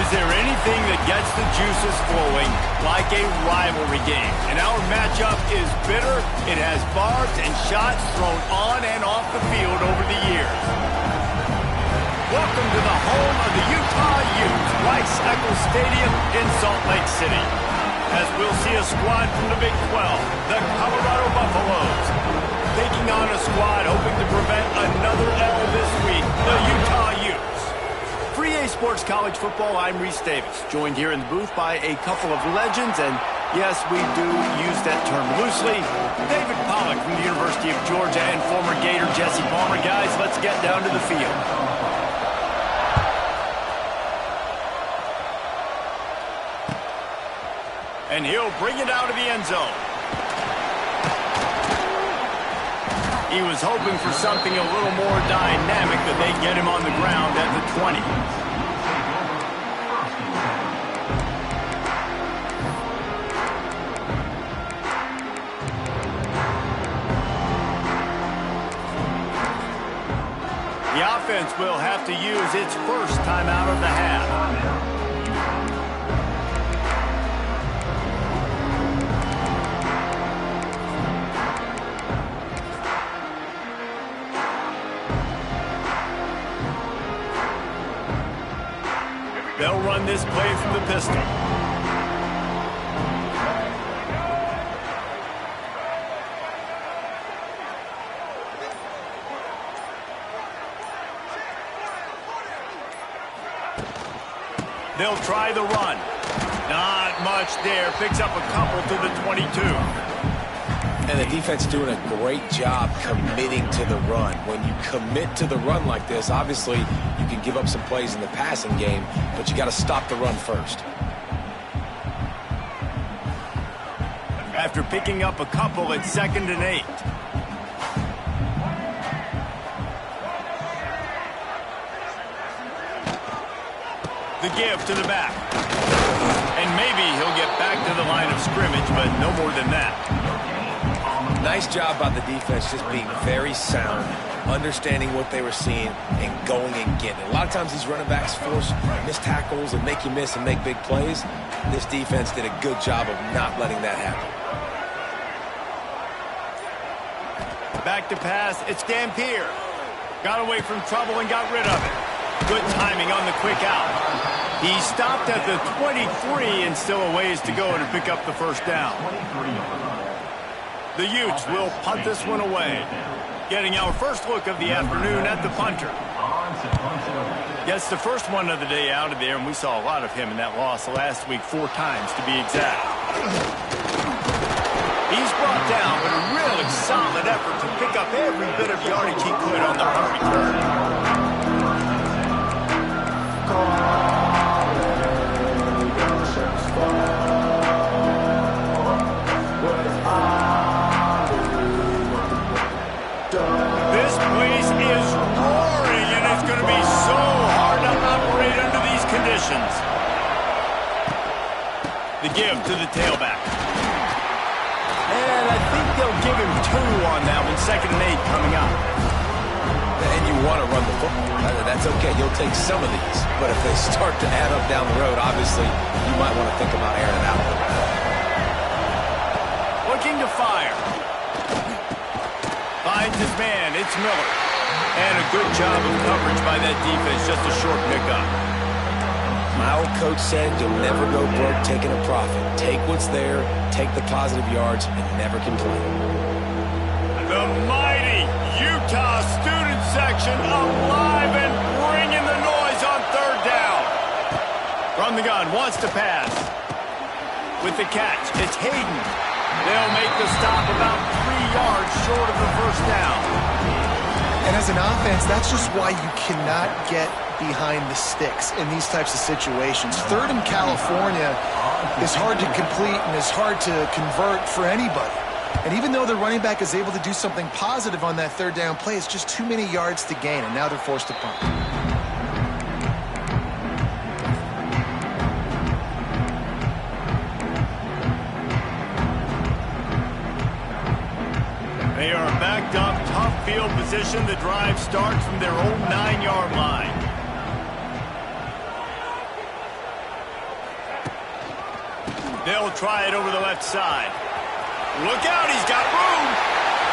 Is there anything that gets the juices flowing like a rivalry game? And our matchup is bitter. It has barbs and shots thrown on and off the field over the years. Welcome to the home of the Utah Utes, Rice-Eccles Stadium in Salt Lake City. As we'll see a squad from the Big 12, the Colorado Buffaloes, taking on a squad hoping to prevent another L this week, the Utah Utes. For EA Sports College Football, I'm Reese Davis, joined here in the booth by a couple of legends, and yes, we do use that term loosely. David Pollack from the University of Georgia and former Gator Jesse Palmer. Guys, let's get down to the field. And he'll bring it out of the end zone. He was hoping for something a little more dynamic, but they get him on the ground at the 20. The offense will have to use its first timeout of the half. They'll run this play from the pistol. They'll try the run. Not much there. Picks up a couple to the 22. And the defense doing a great job committing to the run. When you commit to the run like this, obviously you can give up some plays in the passing game, but you got to stop the run first. After picking up a couple, it's 2nd and 8. The give to the back. And maybe he'll get back to the line of scrimmage, but no more than that. Nice job by the defense just being very sound, understanding what they were seeing, and going and getting it. A lot of times these running backs force missed tackles and make you miss and make big plays. This defense did a good job of not letting that happen. Back to pass, it's Dampier. Got away from trouble and got rid of it. Good timing on the quick out. He stopped at the 23 and still a ways to go to pick up the first down. The Utes will punt this one away. Getting our first look of the afternoon at the punter. Gets the first one of the day out of there, and we saw a lot of him in that loss last week, 4 times to be exact. He's brought down, but a really solid effort to pick up every bit of yardage he could on the punt return. This place is roaring, and it's going to be so hard to operate under these conditions. The give to the tailback. And I think they'll give him 2 on that one. 2nd and 8 coming up. And you want to run the football. That's okay. You'll take some of these. But if they start to add up down the road, obviously, you might want to think about airing it out. Looking to fire. Finds his man. It's Miller. And a good job of coverage by that defense. Just a short pickup. My old coach said you'll never go broke taking a profit. Take what's there, take the positive yards, and never complain. The mighty Utah student section alive and bringing the noise on 3rd down. From the gun, wants to pass. With the catch, it's Hayden. They'll make the stop about 3 yards short of the first down. And as an offense, that's just why you cannot get behind the sticks in these types of situations. 3rd in California is hard to complete and is hard to convert for anybody. And even though the running back is able to do something positive on that 3rd down play, it's just too many yards to gain, and now they're forced to punt. They are backed up, tough field position. The drive starts from their own 9-yard line. They'll try it over the left side. Look out, he's got room.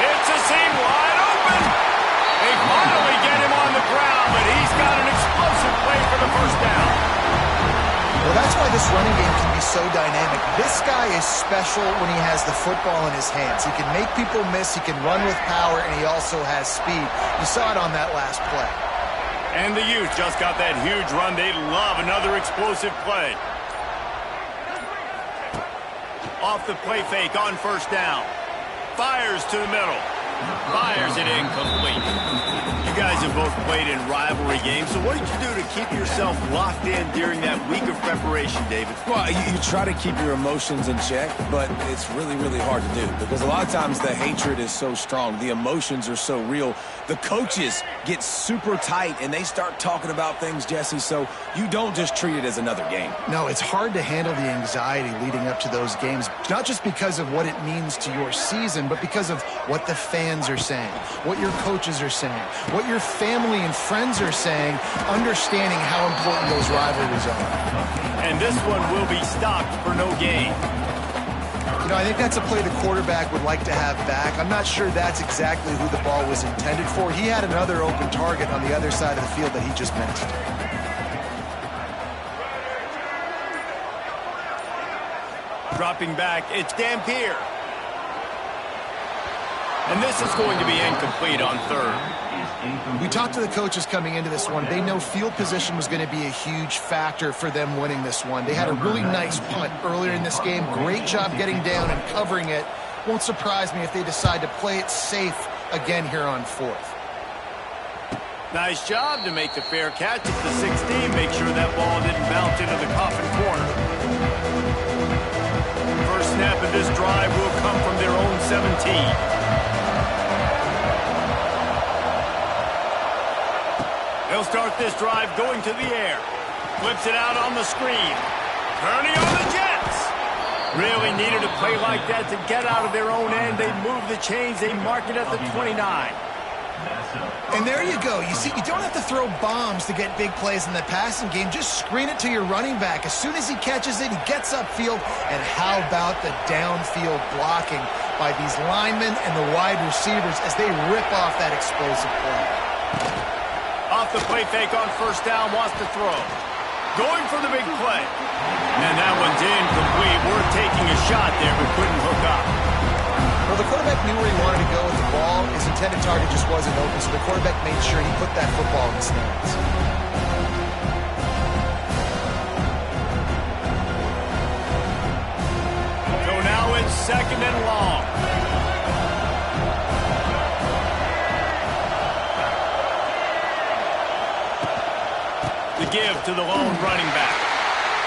It's a seam wide open. They finally get him on the ground, but he's got an explosive play for the first down. Well, that's why this running game can be so dynamic. This guy is special when he has the football in his hands. He can make people miss, he can run with power, and he also has speed. You saw it on that last play. And the youth just got that huge run. They love another explosive play. Off the play fake on first down. Fires to the middle. Fires it incomplete. You guys have both played in rivalry games, so what did you do to keep yourself locked in during that week of preparation, David? Well, you try to keep your emotions in check, but it's really, really hard to do because a lot of times the hatred is so strong. The emotions are so real. The coaches get super tight, and they start talking about things, Jesse, so you don't just treat it as another game. No, it's hard to handle the anxiety leading up to those games, not just because of what it means to your season, but because of what the fans are saying, what your coaches are saying, what your family and friends are saying, understanding how important those rivalries are. And this one will be stopped for no gain. You know, I think that's a play the quarterback would like to have back. I'm not sure that's exactly who the ball was intended for. He had another open target on the other side of the field that he just missed. Dropping back, it's Dampier. And this is going to be incomplete on third. We talked to the coaches coming into this one. They know field position was going to be a huge factor for them winning this one. They had a really nice punt earlier in this game. Great job getting down and covering it. Won't surprise me if they decide to play it safe again here on fourth. Nice job to make the fair catch at the 16. Make sure that ball didn't bounce into the coffin corner. First snap of this drive will come from their own 17. They'll start this drive going to the air. Flips it out on the screen. Turning on the Jets. Really needed a play like that to get out of their own end. They move the chains. They mark it at the 29. And there you go. You see, you don't have to throw bombs to get big plays in the passing game. Just screen it to your running back. As soon as he catches it, he gets upfield. And how about the downfield blocking by these linemen and the wide receivers as they rip off that explosive play. Off the play fake on first down, wants to throw. Going for the big play. And that one's incomplete. We're taking a shot there, but couldn't hook up. Well, the quarterback knew where he wanted to go with the ball. His intended target just wasn't open, so the quarterback made sure he put that football in the stands. So now it's second and long. The give to the lone running back.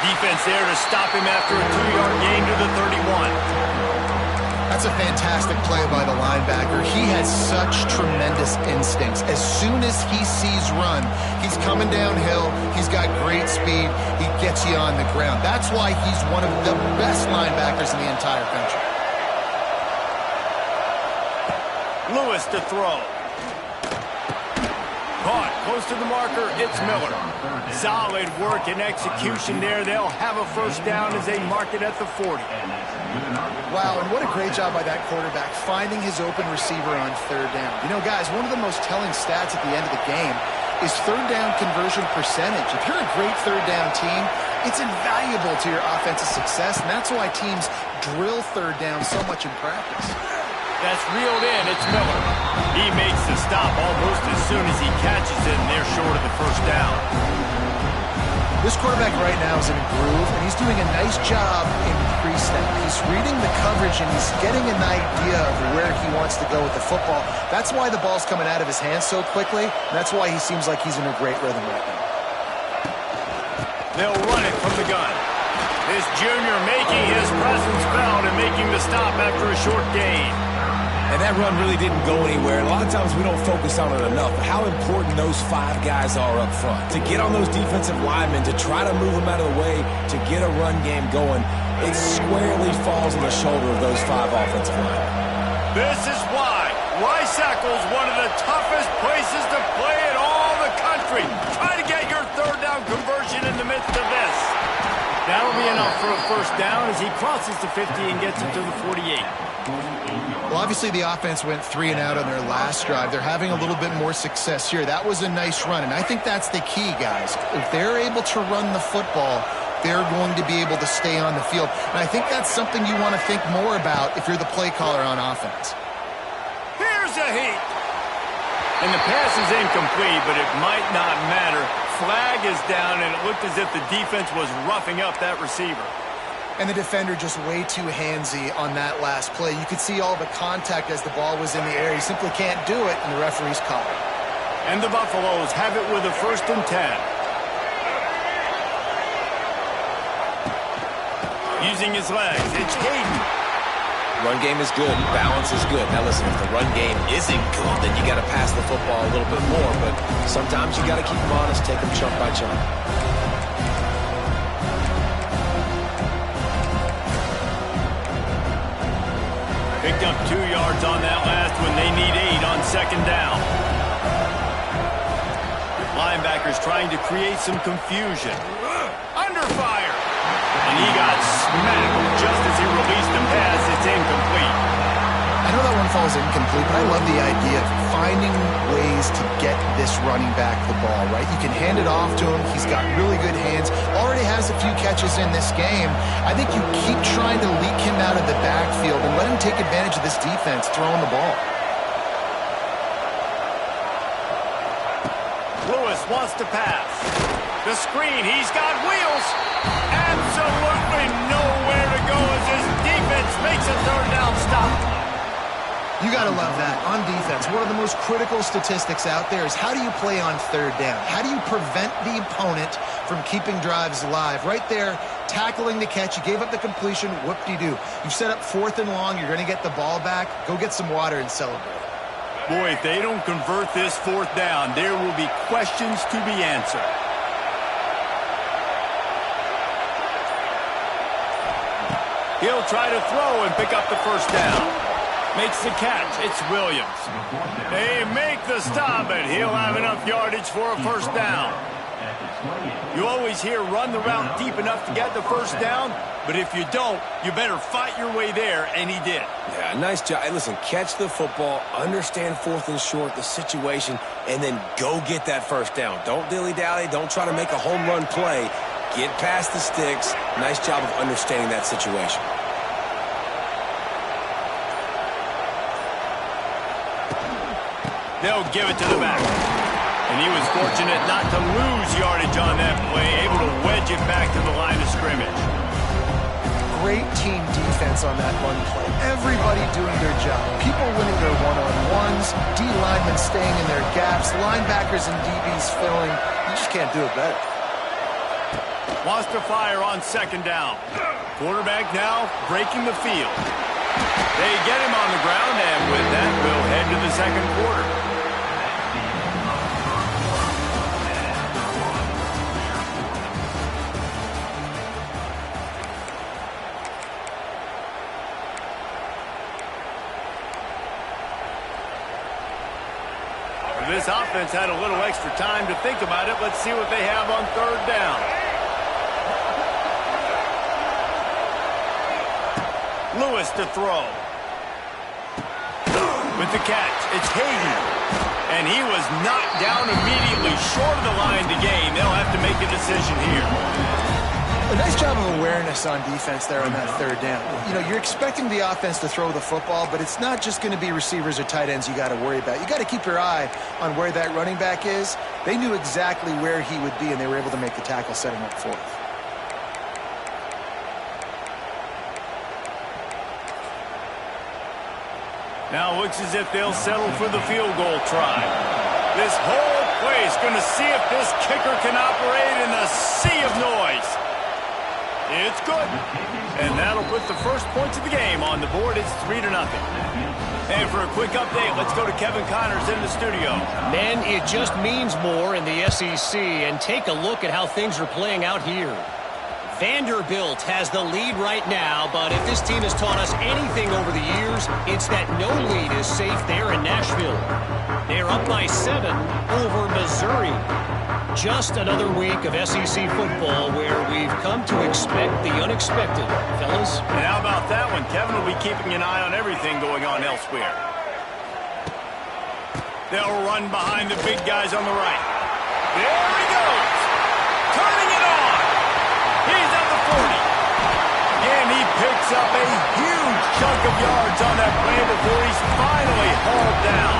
Defense there to stop him after a 2-yard gain to the 31. That's a fantastic play by the linebacker. He has such tremendous instincts. As soon as he sees run, he's coming downhill. He's got great speed. He gets you on the ground. That's why he's one of the best linebackers in the entire country. Lewis to throw. Caught close to the marker. It's Miller. Solid work and execution there. They'll have a first down as they mark it at the 40. Wow, and what a great job by that quarterback, finding his open receiver on third down. You know, guys, one of the most telling stats at the end of the game is third down conversion percentage. If you're a great third down team, it's invaluable to your offensive success, and that's why teams drill third down so much in practice. That's reeled in. It's Miller. He makes the stop almost as soon as he catches it, and they're short of the first down. This quarterback right now is in a groove, and he's doing a nice job in pre-snap. He's reading the coverage, and he's getting an idea of where he wants to go with the football. That's why the ball's coming out of his hands so quickly, and that's why he seems like he's in a great rhythm right now. They'll run it from the gun. This junior making his presence felt and making the stop after a short gain. And that run really didn't go anywhere. And a lot of times we don't focus on it enough. How important those 5 guys are up front. To get on those defensive linemen, to try to move them out of the way, to get a run game going, it squarely falls on the shoulder of those 5 offensive linemen. This is why Rice-Eccles, one of the toughest places to play in all the country. Try to get your third down conversion in the midst of this. That'll be enough for a first down as he crosses the 50 and gets it to the 48. Well, obviously the offense went 3 and out on their last drive. They're having a little bit more success here. That was a nice run, and I think that's the key, guys. If they're able to run the football, they're going to be able to stay on the field. And I think that's something you want to think more about if you're the play caller on offense. Here's a heat. And the pass is incomplete, but it might not matter. Flag is down, and it looked as if the defense was roughing up that receiver. And the defender just way too handsy on that last play. You could see all the contact as the ball was in the air. He simply can't do it, and the referee's called it. And the Buffaloes have it with a 1st and 10. Using his legs, it's Hayden. Run game is good. Balance is good. Now listen, if the run game isn't good, then you got to pass the football a little bit more. But sometimes you got to keep them honest, take them chunk by chunk. Picked up 2 yards on that last one. They need 8 on 2nd down. Linebackers trying to create some confusion. Under fire. And he got smacked just as he released the pass. It's incomplete. I know that one falls incomplete, but I love the idea of finding ways to get this running back the ball, right? You can hand it off to him. He's got really good hands. Already has a few catches in this game. I think you keep trying to leak him out of the backfield and let him take advantage of this defense throwing the ball. Lewis wants to pass. The screen, he's got wheels. Absolutely nowhere to go as his defense makes a 3rd down stop. You got to love that. On defense, one of the most critical statistics out there is how do you play on 3rd down? How do you prevent the opponent from keeping drives alive? Right there, tackling the catch. You gave up the completion. Whoop-de-doo. You've set up 4th and long. You're going to get the ball back. Go get some water and celebrate. Boy, if they don't convert this 4th down, there will be questions to be answered. He'll try to throw and pick up the 1st down. Makes the catch. It's Williams. They make the stop, and he'll have enough yardage for a 1st down. You always hear run the route deep enough to get the 1st down, but if you don't, you better fight your way there, and he did. Yeah, nice job. Hey, listen, catch the football, understand 4th and short, the situation, and then go get that 1st down. Don't dilly-dally. Don't try to make a home run play. Get past the sticks. Nice job of understanding that situation. They'll give it to the back. And he was fortunate not to lose yardage on that play, able to wedge it back to the line of scrimmage. Great team defense on that run play. Everybody doing their job. People winning their one-on-ones, D linemen staying in their gaps, linebackers and DBs filling. You just can't do it better. Wants to fire on 2nd down. Quarterback now breaking the field. They get him on the ground, and with that, we'll head to the 2nd quarter. This offense had a little extra time to think about it. Let's see what they have on 3rd down. Lewis to throw. With the catch, it's Hayden. And he was knocked down immediately short of the line to gain. They'll have to make a decision here. A nice job of awareness on defense there on that 3rd down. You know, you're expecting the offense to throw the football, but it's not just going to be receivers or tight ends you got to worry about. You got to keep your eye on where that running back is. They knew exactly where he would be, and they were able to make the tackle, setting up 4th. Now it looks as if they'll settle for the field goal try. This whole place going to see if this kicker can operate in a sea of noise. It's good. And that'll put the first points of the game on the board. It's 3-0. And for a quick update, let's go to Kevin Connors in the studio. Man, it just means more in the SEC. And take a look at how things are playing out here. Vanderbilt has the lead right now, but if this team has taught us anything over the years, it's that no lead is safe there in Nashville. They're up by 7 over Missouri. Just another week of SEC football where we've come to expect the unexpected, fellas. And how about that one? Kevin will be keeping an eye on everything going on elsewhere. They'll run behind the big guys on the right. There he goes. Turning it on. He's at the 40. And he picks up a huge chunk of yards on that play before he's finally hauled down.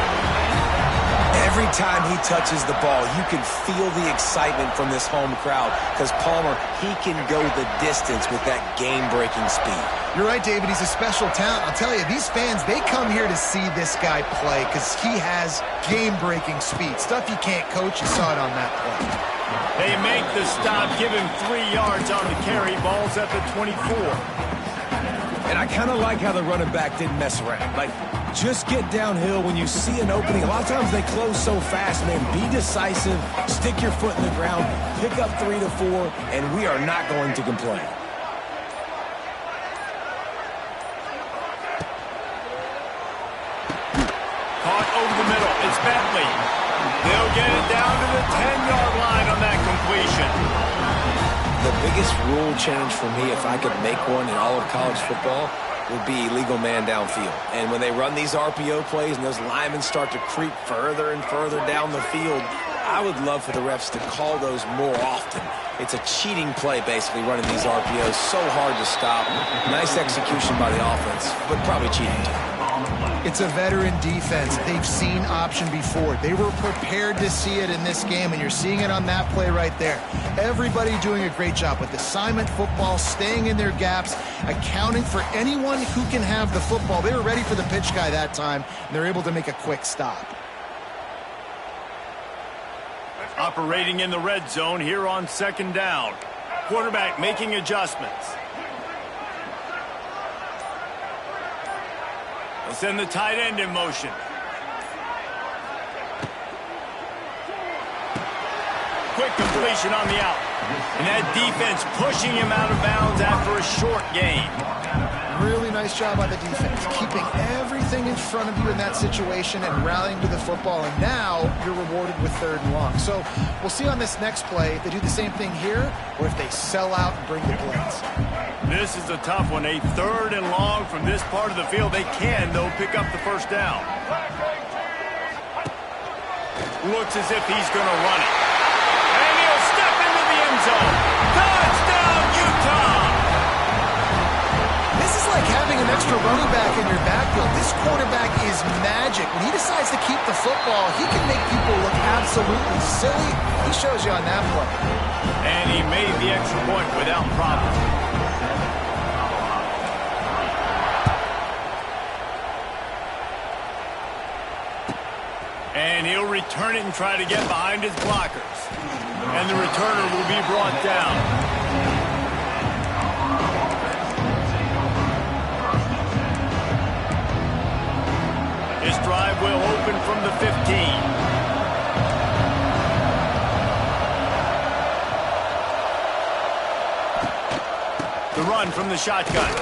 Every time he touches the ball, you can feel the excitement from this home crowd because Palmer, he can go the distance with that game-breaking speed. You're right, David. He's a special talent. I'll tell you, these fans, they come here to see this guy play because he has game-breaking speed. Stuff you can't coach. You saw it on that play. They make the stop, give him 3 yards on the carry. Ball's at the 24. And I kind of like how the running back didn't mess around. Like, just get downhill when you see an opening. A lot of times they close so fast, man. Be decisive, stick your foot in the ground, pick up 3 to 4, and we are not going to complain. Caught over the middle. It's Bentley. They'll get it down to the 10-yard line on that completion. The biggest rule change for me, if I could make one in all of college football, would be illegal man downfield. And when they run these RPO plays and those linemen start to creep further and further down the field, I would love for the refs to call those more often. It's a cheating play, basically, running these RPOs. So hard to stop. Nice execution by the offense, but probably cheating too. It's a veteran defense. They've seen option before. They were prepared to see it in this game, and you're seeing it on that play right there. Everybody doing a great job with assignment football, staying in their gaps, accounting for anyone who can have the football. They were ready for the pitch guy that time, and they're able to make a quick stop. Operating in the red zone here on 2nd down. Quarterback making adjustments. They'll send the tight end in motion. Quick completion on the out. And that defense pushing him out of bounds after a short gain. Really nice job by the defense, keeping everything in front of you in that situation and rallying to the football. And now you're rewarded with 3rd and long. So we'll see on this next play if they do the same thing here or if they sell out and bring the blitz. This is a tough one. A 3rd and long from this part of the field. They can, though, pick up the 1st down. Looks as if he's going to run it. And he'll step into the end zone. Touchdown, Utah! This is like having an extra running back in your backfield. This quarterback is magic. When he decides to keep the football, he can make people look absolutely silly. He shows you on that play. And he made the extra point without problem. And he'll return it and try to get behind his blockers. And the returner will be brought down. This drive will open from the 15. The run from the shotgun.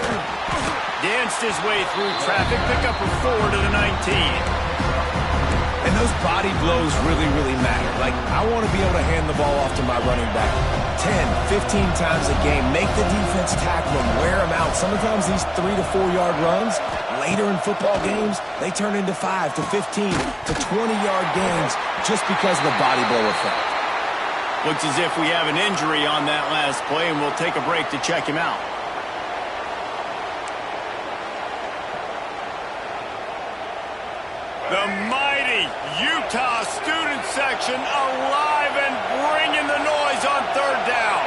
Danced his way through traffic. Pick up a 4 to the 19. And those body blows really, really matter. Like, I want to be able to hand the ball off to my running back 10, 15 times a game. Make the defense tackle them, wear them out. Sometimes these 3 to 4 yard runs, later in football games, they turn into 5 to 15 to 20 yard gains just because of the body blow effect. Looks as if we have an injury on that last play, and we'll take a break to check him out. The mighty Utah student section alive and bringing the noise on 3rd down.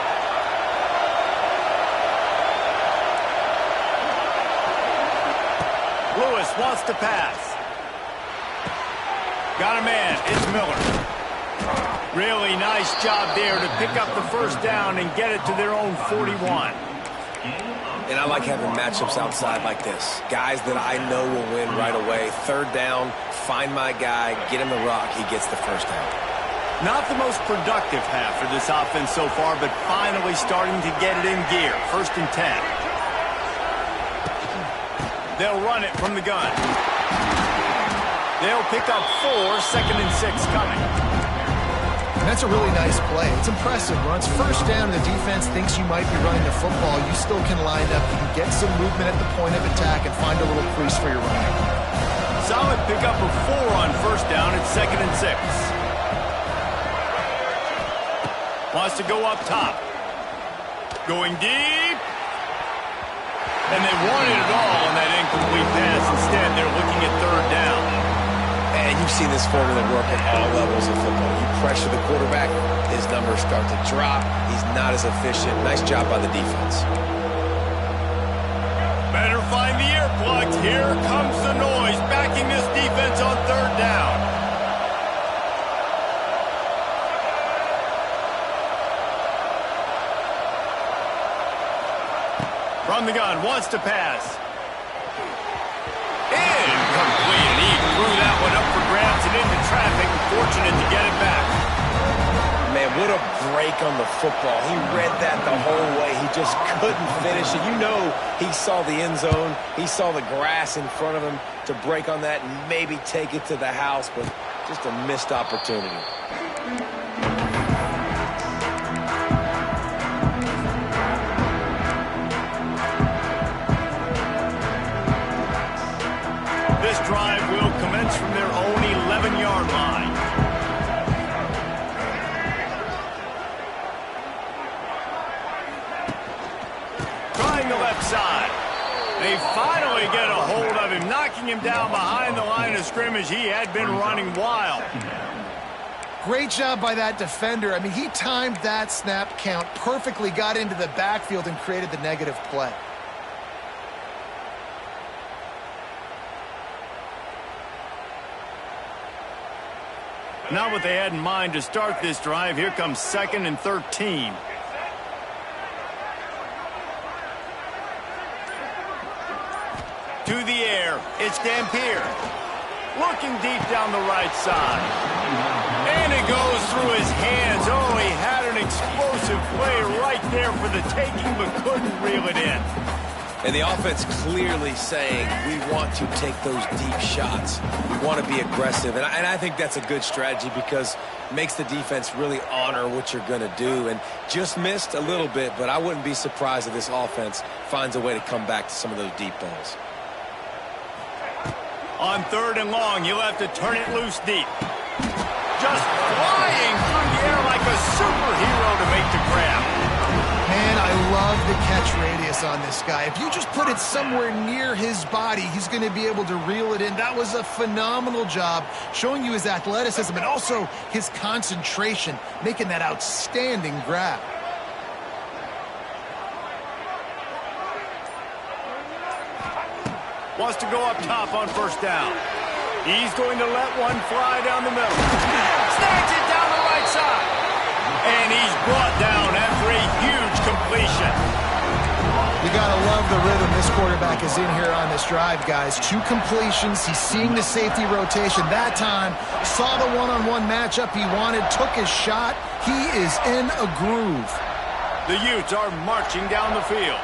Lewis wants to pass. Got a man. It's Miller. Really nice job there to pick up the 1st down and get it to their own 41. And I like having matchups outside like this. Guys that I know will win right away. 3rd down, find my guy, get him the rock, he gets the 1st down. Not the most productive half for this offense so far, but finally starting to get it in gear. 1st and 10. They'll run it from the gun. They'll pick up 4, 2nd and 6 coming. And that's a really nice play. It's impressive. When it's first down and the defense thinks you might be running the football, you still can line up. You can get some movement at the point of attack and find a little crease for your running. Solid pickup of 4 on first down. It's 2nd and 6. Wants to go up top. Going deep. And they wanted it all on that incomplete pass. Instead, they're looking at 3rd down. And you've seen this formula work at all levels of football. You pressure the quarterback, his numbers start to drop. He's not as efficient. Nice job by the defense. Better find the earplugs. Here comes the noise, backing this defense on 3rd down. From the gun, wants to pass. Incomplete. He threw that one up for grabs and into traffic. Fortunate to get it back. Man, what a break on the football. He read that the whole way. He just couldn't finish it. You know he saw the end zone. He saw the grass in front of him to break on that and maybe take it to the house, but just a missed opportunity. This drive will commence from their own 11-yard line. Trying the left side. They finally get a hold of him, knocking him down behind the line of scrimmage. He had been running wild. Great job by that defender. I mean, he timed that snap count perfectly, got into the backfield, and created the negative play. Not what they had in mind to start this drive. Here comes 2nd and 13. To the air, it's Dampier. Looking deep down the right side. And it goes through his hands. Oh, he had an explosive play right there for the taking, but couldn't reel it in. And the offense clearly saying, we want to take those deep shots. We want to be aggressive. And I think that's a good strategy because it makes the defense really honor what you're going to do. And just missed a little bit, but I wouldn't be surprised if this offense finds a way to come back to some of those deep balls. On 3rd and long, you'll have to turn it loose deep. Just flying through the air like a superhero to make the grab. Man, I love the catch radius on this guy. If you just put it somewhere near his body, he's going to be able to reel it in. That was a phenomenal job, showing you his athleticism and also his concentration, making that outstanding grab. Wants to go up top on 1st down. He's going to let one fly down the middle. Snags it down the right side. And he's brought down after a huge completion. You got to love the rhythm this quarterback is in here on this drive, guys. 2 completions. He's seeing the safety rotation. That time, saw the one-on-one matchup he wanted, took his shot. He is in a groove. The Utes are marching down the field.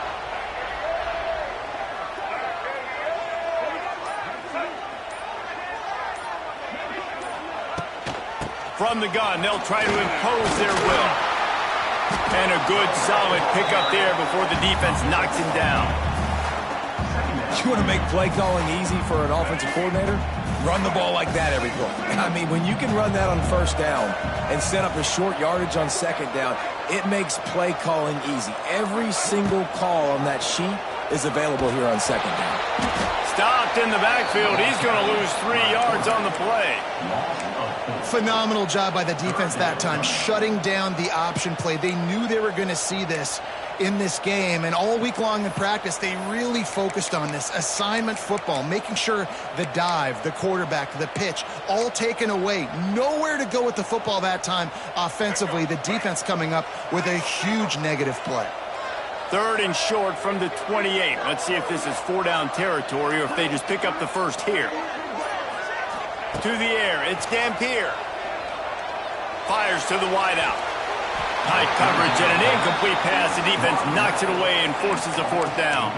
From the gun, they'll try to impose their will. And a good, solid pickup there before the defense knocks him down. You want to make play calling easy for an offensive coordinator? Run the ball like that every play. I mean, when you can run that on 1st down and set up a short yardage on 2nd down, it makes play calling easy. Every single call on that sheet is available here on 2nd down. Stopped in the backfield. He's going to lose 3 yards on the play. Phenomenal job by the defense that time, shutting down the option play. They knew they were going to see this in this game, and all week long in practice, they really focused on this assignment football, making sure the dive, the quarterback, the pitch, all taken away. Nowhere to go with the football that time offensively. The defense coming up with a huge negative play. 3rd and short from the 28. Let's see if this is 4-down territory or if they just pick up the first here. To the air, it's Dampier. Fires to the wideout. Tight coverage and an incomplete pass. The defense knocks it away and forces a 4th down.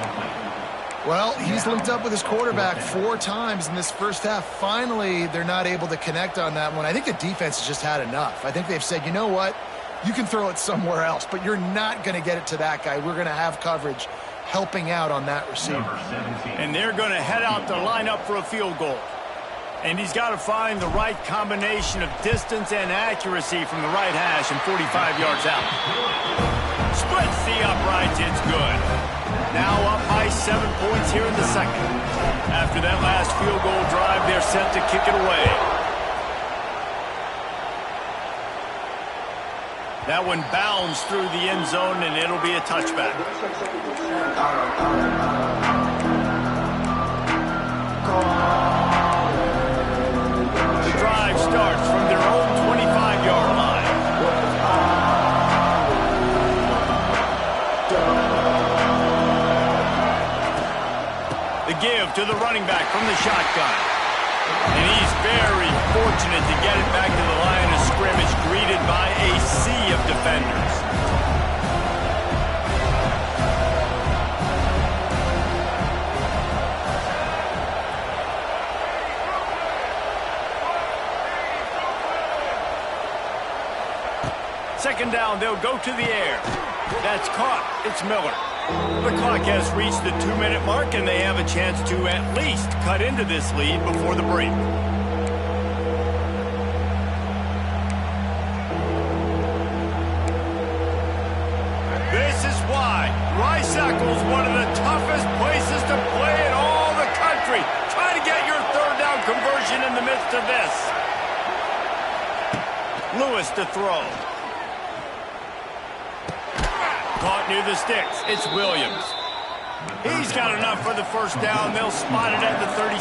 Well, he's linked up with his quarterback 4 times in this first half. Finally, they're not able to connect on that one. I think the defense has just had enough. I think they've said, you know what? You can throw it somewhere else, but you're not going to get it to that guy. We're going to have coverage helping out on that receiver. And they're going to head out to line up for a field goal. And he's got to find the right combination of distance and accuracy from the right hash and 45 yards out. Splits the uprights. It's good. Now up by 7 points here in the second. After that last field goal drive, they're set to kick it away. That one bounds through the end zone, and it'll be a touchback. The drive starts from their own 25-yard line. The give to the running back from the shotgun. And he's very fortunate to get it back to the line of scrimmage, greeted by a sea of defenders. Second down, they'll go to the air. That's caught. It's Miller. The clock has reached the 2-minute mark, and they have a chance to at least cut into this lead before the break. This is why Rice-Eccles, one of the toughest places to play in all the country. Try to get your third down conversion in the midst of this. Lewis to throw. Caught near the sticks. It's Williams. He's got enough for the first down. They'll spot it at the 37.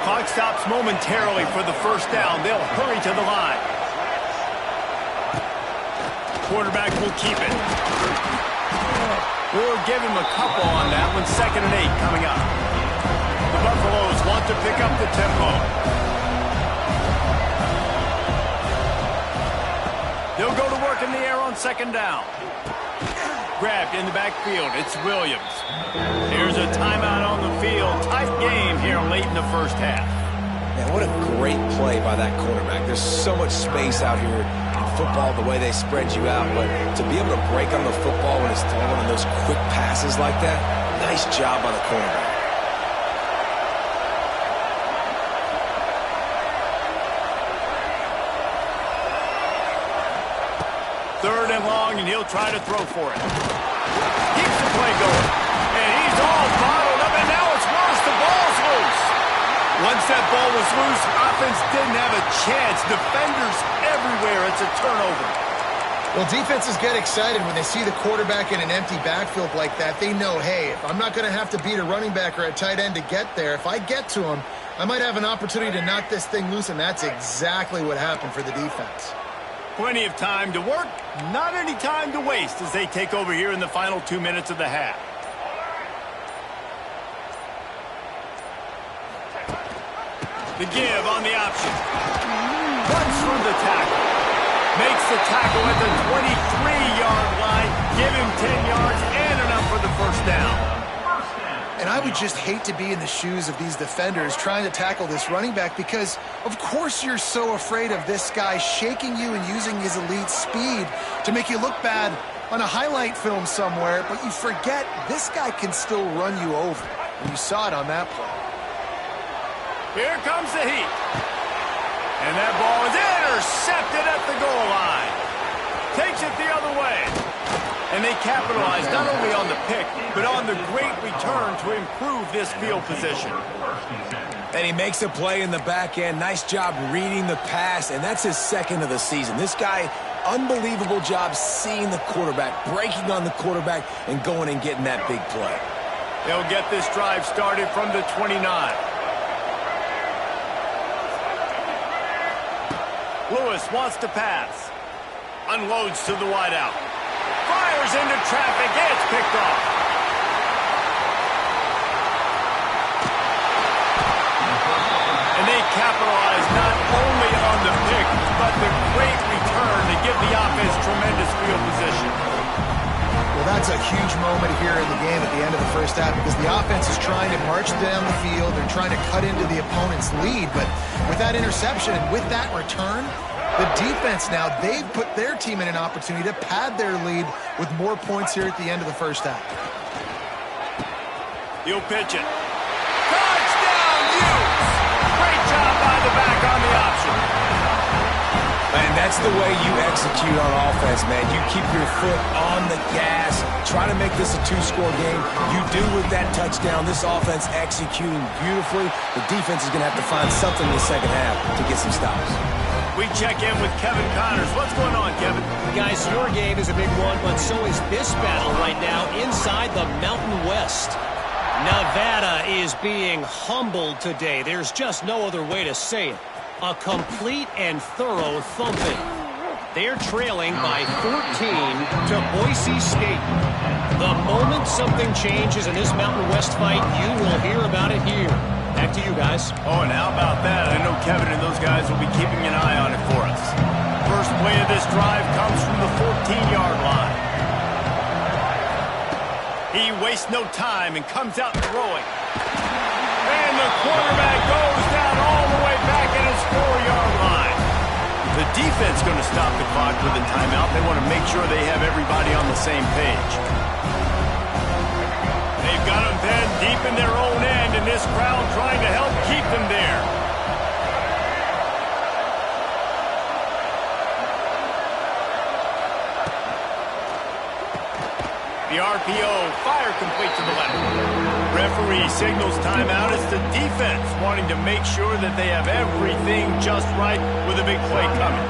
Clock stops momentarily for the first down. They'll hurry to the line. Quarterback will keep it. We'll give him a couple on that one. 2nd and 8 coming up. The Buffaloes want to pick up the tempo. They'll go to work in the air on 2nd down. Grabbed in the backfield. It's Williams. Here's a timeout on the field. Tight game here late in the first half. Man, what a great play by that cornerback. There's so much space out here in football, the way they spread you out. But to be able to break on the football when it's thrown on those quick passes like that, nice job by the cornerback. Third and long, and he'll try to throw for it. Keeps the play going. And he's all bottled up, and now it's worse. The ball's loose. Once that ball was loose, offense didn't have a chance. Defenders everywhere. It's a turnover. Well, defenses get excited when they see the quarterback in an empty backfield like that. They know, hey, if I'm not going to have to beat a running back or a tight end to get there, if I get to him, I might have an opportunity to knock this thing loose, and that's exactly what happened for the defense. Plenty of time to work, not any time to waste as they take over here in the final 2 minutes of the half. The give on the option. Runs through the tackle. Makes the tackle at the 23-yard line. Give him 10 yards and enough for the first down. And I would just hate to be in the shoes of these defenders trying to tackle this running back because, of course, you're so afraid of this guy shaking you and using his elite speed to make you look bad on a highlight film somewhere, but you forget this guy can still run you over. And you saw it on that play. Here comes the heat. And that ball is intercepted at the goal line. Takes it the other way. And they capitalize not only on the pick, but on the great return to improve this field position. And he makes a play in the back end. Nice job reading the pass, and that's his 2nd of the season. This guy, unbelievable job seeing the quarterback, breaking on the quarterback, and going and getting that big play. They'll get this drive started from the 29. Lewis wants to pass. Unloads to the wideout. Fires into traffic, and it's picked off. And they capitalize not only on the pick, but the great return to give the offense tremendous field position. Well, That's a huge moment here in the game at the end of the first half because the offense is trying to march down the field. They're trying to cut into the opponent's lead. But with that interception and with that return, the defense now, they've put their team in an opportunity to pad their lead with more points here at the end of the first half. He'll pitch it. Touchdown, Utes! Great job by the back on the option. And that's the way you execute on offense, man. You keep your foot on the gas, try to make this a two-score game. You do with that touchdown. This offense executing beautifully. The defense is going to have to find something in the second half to get some stops. We check in with Kevin Connors. What's going on, Kevin? Guys, your game is a big one, but so is this battle right now inside the Mountain West. Nevada is being humbled today. There's just no other way to say it. A complete and thorough thumping. They're trailing by 14 to Boise State. The moment something changes in this Mountain West fight, you will hear about it here. Back to you guys. Oh, and how about that? I know Kevin and those guys will be keeping an eye on it for us. First play of this drive comes from the 14-yard line. He wastes no time and comes out throwing. And the quarterback goes down all the way back at his 4-yard line. The defense going to stop the clock with a timeout. They want to make sure they have everybody on the same page. They've got them then deep in their own end, and this crowd trying to help keep them there. The RPO, fire complete to the left. Referee signals timeout. It's the defense wanting to make sure that they have everything just right with a big play coming.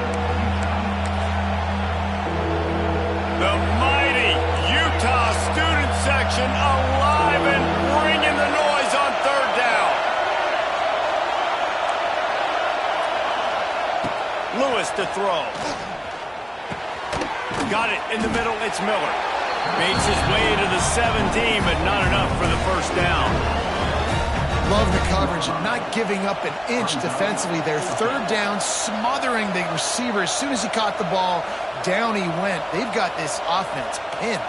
The mighty Utah student section alive and bringing the noise on third down. Lewis to throw. Got it in the middle. It's Miller. Makes his way to the 17, but not enough for the first down. Love the coverage and not giving up an inch defensively there. Third down, smothering the receiver. As soon as he caught the ball, down he went. They've got this offense pinned.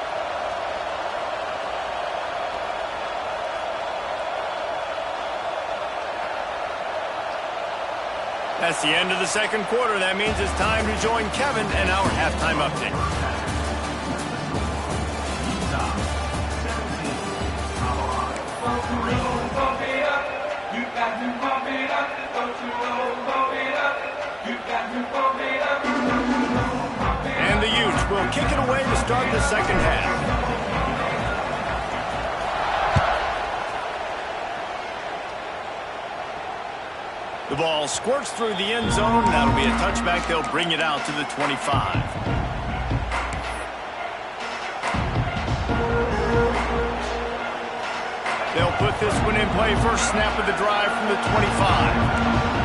That's the end of the second quarter. That means it's time to join Kevin and our halftime update. And the Utes will kick it away to start the second half. The ball squirts through the end zone. That'll be a touchback. They'll bring it out to the 25. They'll put this one in play. First snap of the drive from the 25.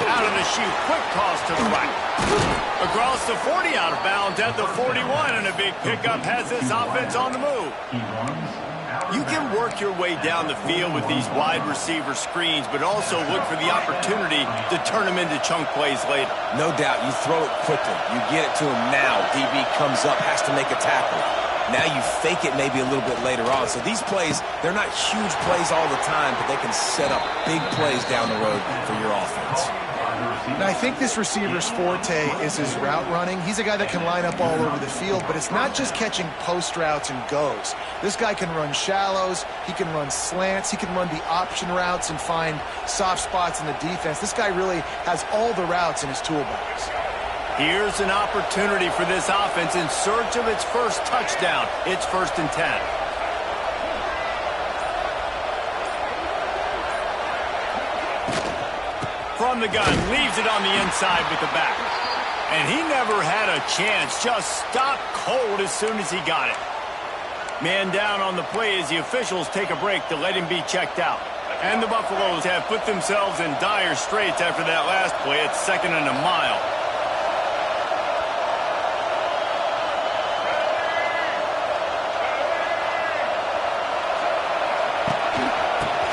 Out of the chute, quick toss to the right. Across the 40, out of bounds at the 41, and a big pickup has this offense on the move. You can work your way down the field with these wide receiver screens, but also look for the opportunity to turn them into chunk plays later. No doubt, you throw it quickly. You get it to him now. DB comes up, has to make a tackle. Now you fake it maybe a little bit later on. So these plays, they're not huge plays all the time, but they can set up big plays down the road for your offense. Now, I think this receiver's forte is his route running. He's a guy that can line up all over the field, but it's not just catching post routes and goes. This guy can run shallows, he can run slants, he can run the option routes and find soft spots in the defense. This guy really has all the routes in his toolbox. Here's an opportunity for this offense in search of its first touchdown. It's 1st and 10. From the gun, leaves it on the inside with the back. And he never had a chance, just stopped cold as soon as he got it. Man down on the play as the officials take a break to let him be checked out. And the Buffaloes have put themselves in dire straits after that last play. It's 2nd and a mile.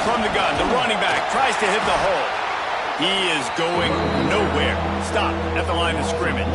From the gun, the running back tries to hit the hole. He is going nowhere. Stop at the line of scrimmage.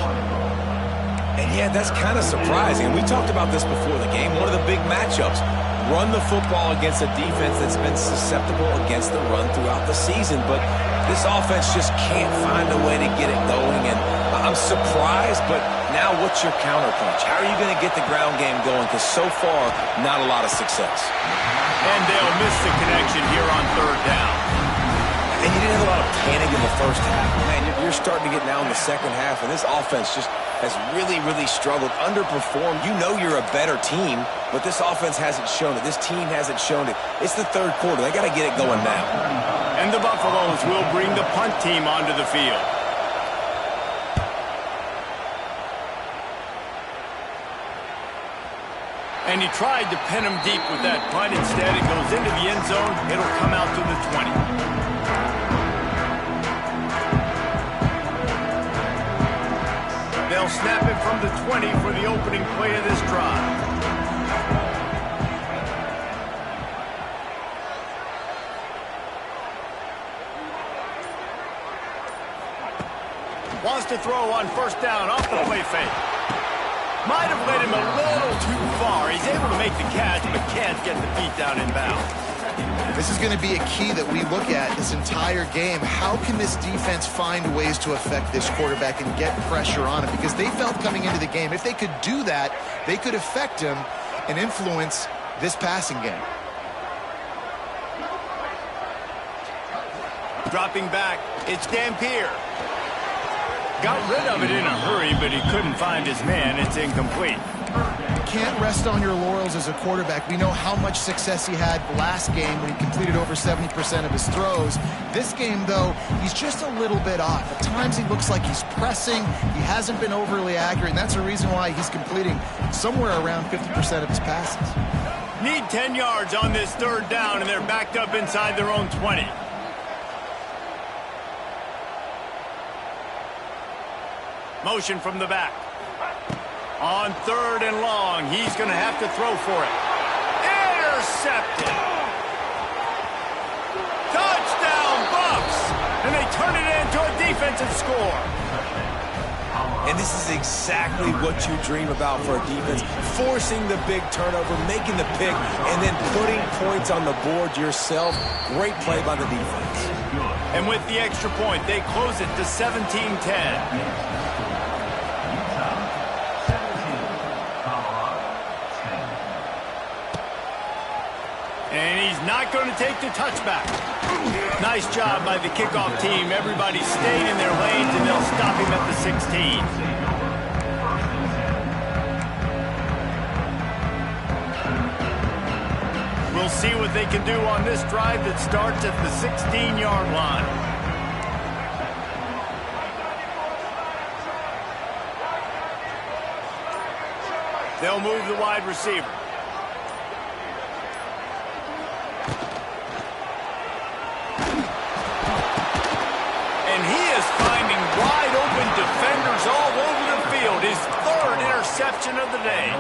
And yeah, that's kind of surprising. And we talked about this before the game. One of the big matchups. Run the football against a defense that's been susceptible against the run throughout the season. But this offense just can't find a way to get it going. And I'm surprised, but now what's your counterpunch? How are you going to get the ground game going? Because so far, not a lot of success. And they'll miss the connection here on third down. And you didn't have a lot of panic in the first half. Man, you're starting to get now in the second half, and this offense just has really, really struggled, underperformed. You know you're a better team, but this offense hasn't shown it. This team hasn't shown it. It's the third quarter. They got to get it going now. And the Buffaloes will bring the punt team onto the field. And he tried to pin him deep with that punt. Instead, it goes into the end zone. It'll come out to the 20. They'll snap it from the 20 for the opening play of this drive. Wants to throw on first down off the play fake. Might have led him a little too far. He's able to make the catch, but can't get the feet down in bounds. This is going to be a key that we look at this entire game. How can this defense find ways to affect this quarterback and get pressure on him? Because they felt coming into the game, if they could do that, they could affect him and influence this passing game. Dropping back, it's Dampier. Got rid of it in a hurry, but he couldn't find his man. It's incomplete. Can't rest on your laurels as a quarterback. We know how much success he had last game when he completed over 70% of his throws. This game, though, he's just a little bit off. At times he looks like he's pressing. He hasn't been overly accurate, and that's the reason why he's completing somewhere around 50% of his passes. Need 10 yards on this third down, and they're backed up inside their own 20. Motion from the back. On third and long, he's going to have to throw for it. Intercepted. Touchdown, Buffs! And they turn it into a defensive score. And this is exactly what you dream about for a defense. Forcing the big turnover, making the pick, and then putting points on the board yourself. Great play by the defense. And with the extra point, they close it to 17-10. And he's not going to take the touchback. Nice job by the kickoff team. Everybody stayed in their lanes, and they'll stop him at the 16. We'll see what they can do on this drive that starts at the 16-yard line. They'll move the wide receiver. Wide open defenders all over the field. His third interception of the day.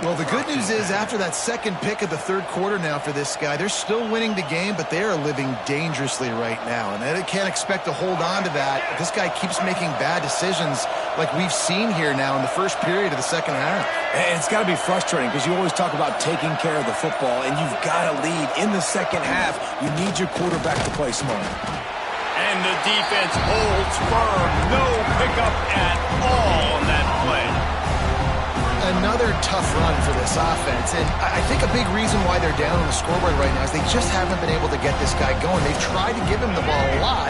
Well, the good news is after that second pick of the third quarter now for this guy, they're still winning the game, but they are living dangerously right now. And they can't expect to hold on to that. This guy keeps making bad decisions like we've seen here now in the first period of the second half. And it's got to be frustrating because you always talk about taking care of the football, and you've got to lead in the second half. You need your quarterback to play smart. And the defense holds firm. No pickup at all on that play. Another tough run for this offense. And I think a big reason why they're down on the scoreboard right now is they just haven't been able to get this guy going. They've tried to give him the ball a lot.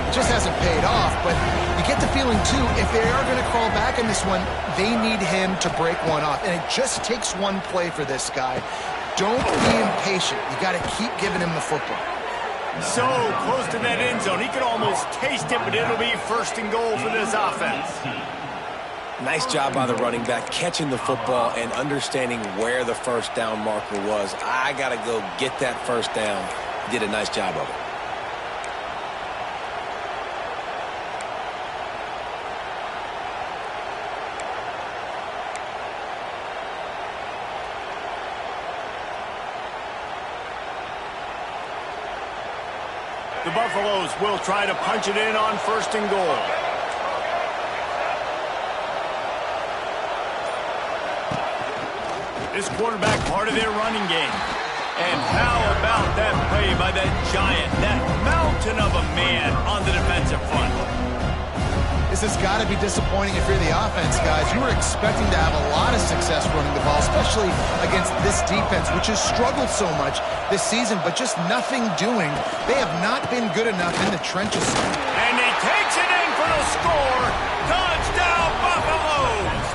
It just hasn't paid off. But you get the feeling, too, if they are going to crawl back in this one, they need him to break one off. And it just takes one play for this guy. Don't be impatient. You got to keep giving him the football. So close to that end zone. He could almost taste it, but it'll be first and goal for this offense. Nice job by the running back, catching the football and understanding where the first down marker was. I got to go get that first down. Did a nice job of it. The Buffaloes will try to punch it in on 1st and goal. This quarterback part of their running game. And how about that play by that giant, that mountain of a man on the defensive front? This has got to be disappointing if you're the offense, guys. You were expecting to have a lot of success running the ball, especially against this defense, which has struggled so much this season, but just nothing doing. They have not been good enough in the trenches. And he takes it in for the score. Touchdown, Buffaloes!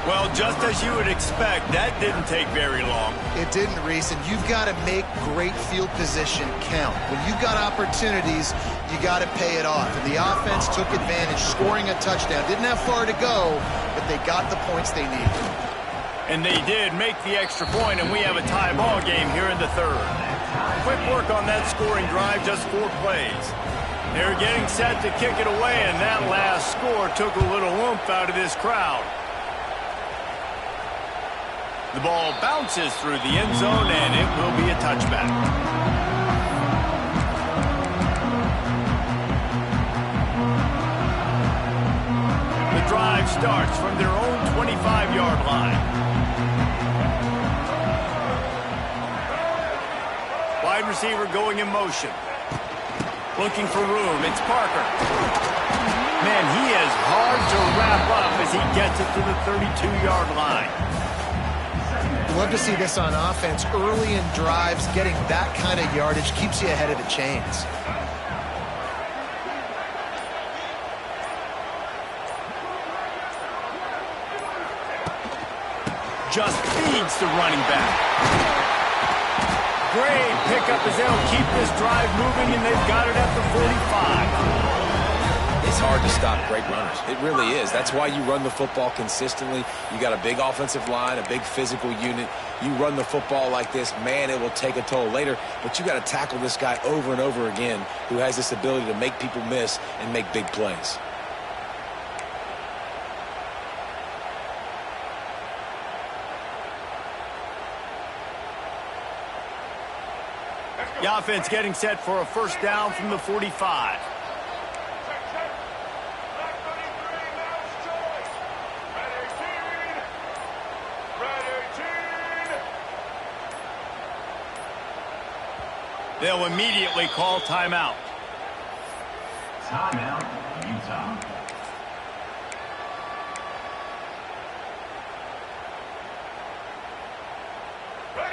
Well, just as you would expect, that didn't take very long. It didn't, Reese, and you've got to make great field position count. When you've got opportunities, you got to pay it off. And the offense took advantage, scoring a touchdown. Didn't have far to go, but they got the points they needed. And they did make the extra point, and we have a tie ball game here in the 3rd. Quick work on that scoring drive, just 4 plays. They're getting set to kick it away, and that last score took a little oomph out of this crowd. The ball bounces through the end zone, and it will be a touchback. The drive starts from their own 25-yard line. Wide receiver going in motion. Looking for room. It's Parker. Man, he is hard to wrap up as he gets it to the 32-yard line. Love to see this on offense. Early in drives, getting that kind of yardage keeps you ahead of the chains. Just feeds the running back. Great pickup as they'll keep this drive moving, and they've got it at the 45. It's hard to stop great runners. It really is. That's why you run the football consistently. You got a big offensive line, a big physical unit. You run the football like this, man, it will take a toll later. But you got to tackle this guy over and over again who has this ability to make people miss and make big plays. The offense getting set for a 1st down from the 45. They'll immediately call timeout. Timeout, Utah.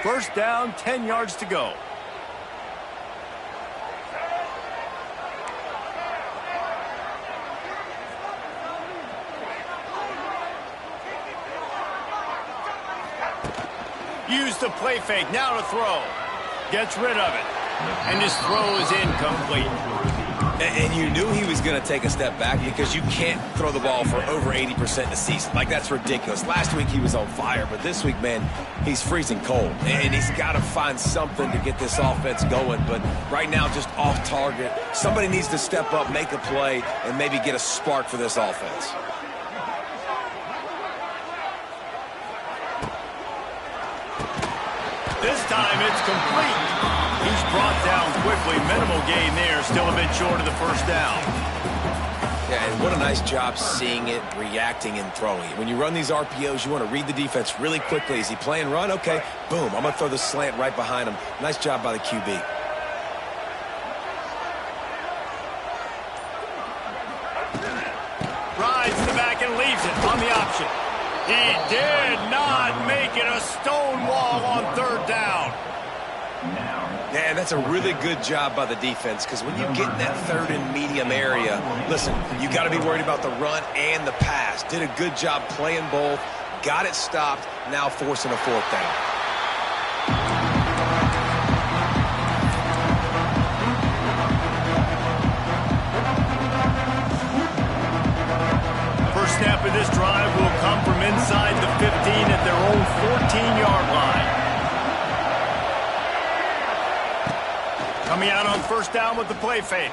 First down, 10 yards to go. Use the play fake, now to throw. Gets rid of it. And his throw is incomplete. And you knew he was going to take a step back because you can't throw the ball for over 80% in a season. Like, that's ridiculous. Last week he was on fire, but this week, man, he's freezing cold. And he's got to find something to get this offense going. But right now, just off target. Somebody needs to step up, make a play, and maybe get a spark for this offense. This time it's complete. He's brought down quickly. Minimal gain there. Still a bit short of the 1st down. Yeah, and what a nice job seeing it, reacting, and throwing it. When you run these RPOs, you want to read the defense really quickly. Is he playing run? Okay, boom. I'm going to throw the slant right behind him. Nice job by the QB. Rides to the back and leaves it on the option. He did not make it a stone wall on 3rd down. Yeah, that's a really good job by the defense because when you get in that 3rd and medium area, listen, you got to be worried about the run and the pass. Did a good job playing both, got it stopped, now forcing a 4th down. First snap of this drive will come from inside the 15 at their own 14-yard line. Coming out on 1st down with the play fake.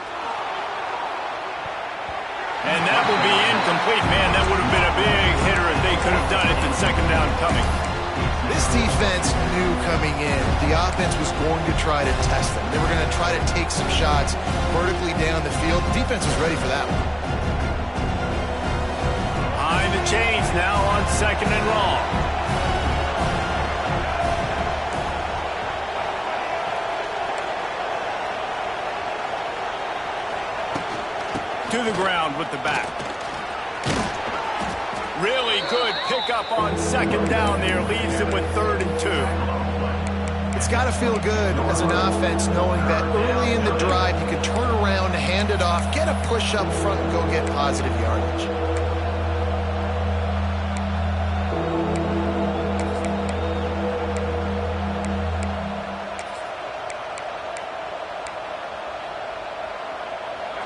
And that will be incomplete. Man, that would have been a big hitter if they could have done it. And 2nd down coming. This defense knew coming in the offense was going to try to test them. They were going to try to take some shots vertically down the field. The defense was ready for that one. Behind the chains now on 2nd and long. To the ground with the back. Really good pickup on 2nd down there. Leaves them with 3rd and 2. It's got to feel good as an offense knowing that early in the drive you can turn around, hand it off, get a push up front, and go get positive yardage.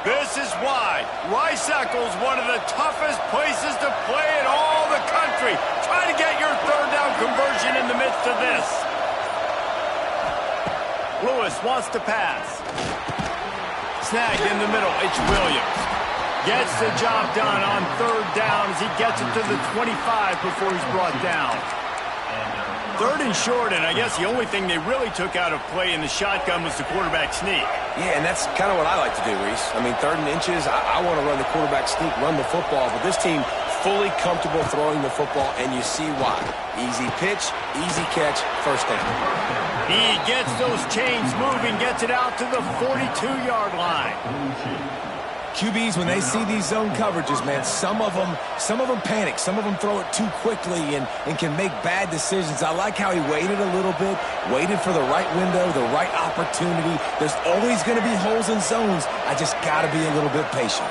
This is why Rice-Eccles, one of the toughest places to play in all the country. Try to get your 3rd down conversion in the midst of this. Lewis wants to pass. Snagged in the middle. It's Williams. Gets the job done on 3rd down as he gets it to the 25 before he's brought down. 3rd and short, and I guess the only thing they really took out of play in the shotgun was the quarterback sneak. Yeah, and that's kind of what I like to do, Reese. I mean, 3rd and inches, I want to run the quarterback sneak, run the football, but this team fully comfortable throwing the football, and you see why. Easy pitch, easy catch, 1st down. He gets those chains moving, gets it out to the 42-yard line. QBs, when they see these zone coverages, man, some of them panic. Some of them throw it too quickly and can make bad decisions. I like how he waited a little bit, waited for the right window, the right opportunity. There's always going to be holes in zones. I just got to be a little bit patient.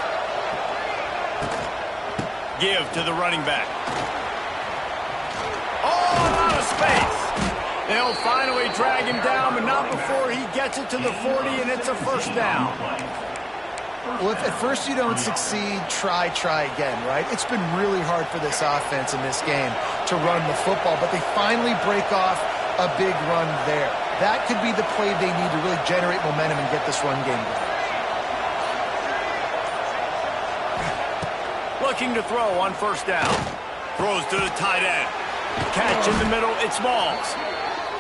Give to the running back. Oh, a lot of space. They'll finally drag him down, but not before he gets it to the 40, and it's a 1st down. Well, if at first you don't succeed, try again, right? It's been really hard for this offense in this game to run the football, but they finally break off a big run there. That could be the play they need to really generate momentum and get this run game going. Looking to throw on 1st down. Throws to the tight end. Catch in the middle, it's Smalls.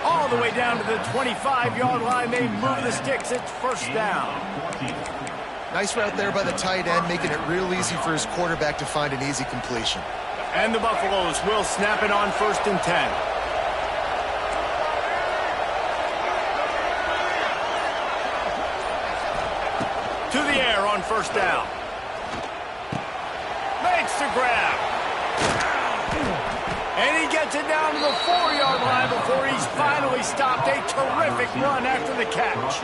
All the way down to the 25-yard line, they move the sticks, it's 1st down. Nice route there by the tight end, making it real easy for his quarterback to find an easy completion. And the Buffaloes will snap it on 1st and 10. To the air on 1st down. Makes the grab. And he gets it down to the 4-yard line before he's finally stopped. A terrific run after the catch.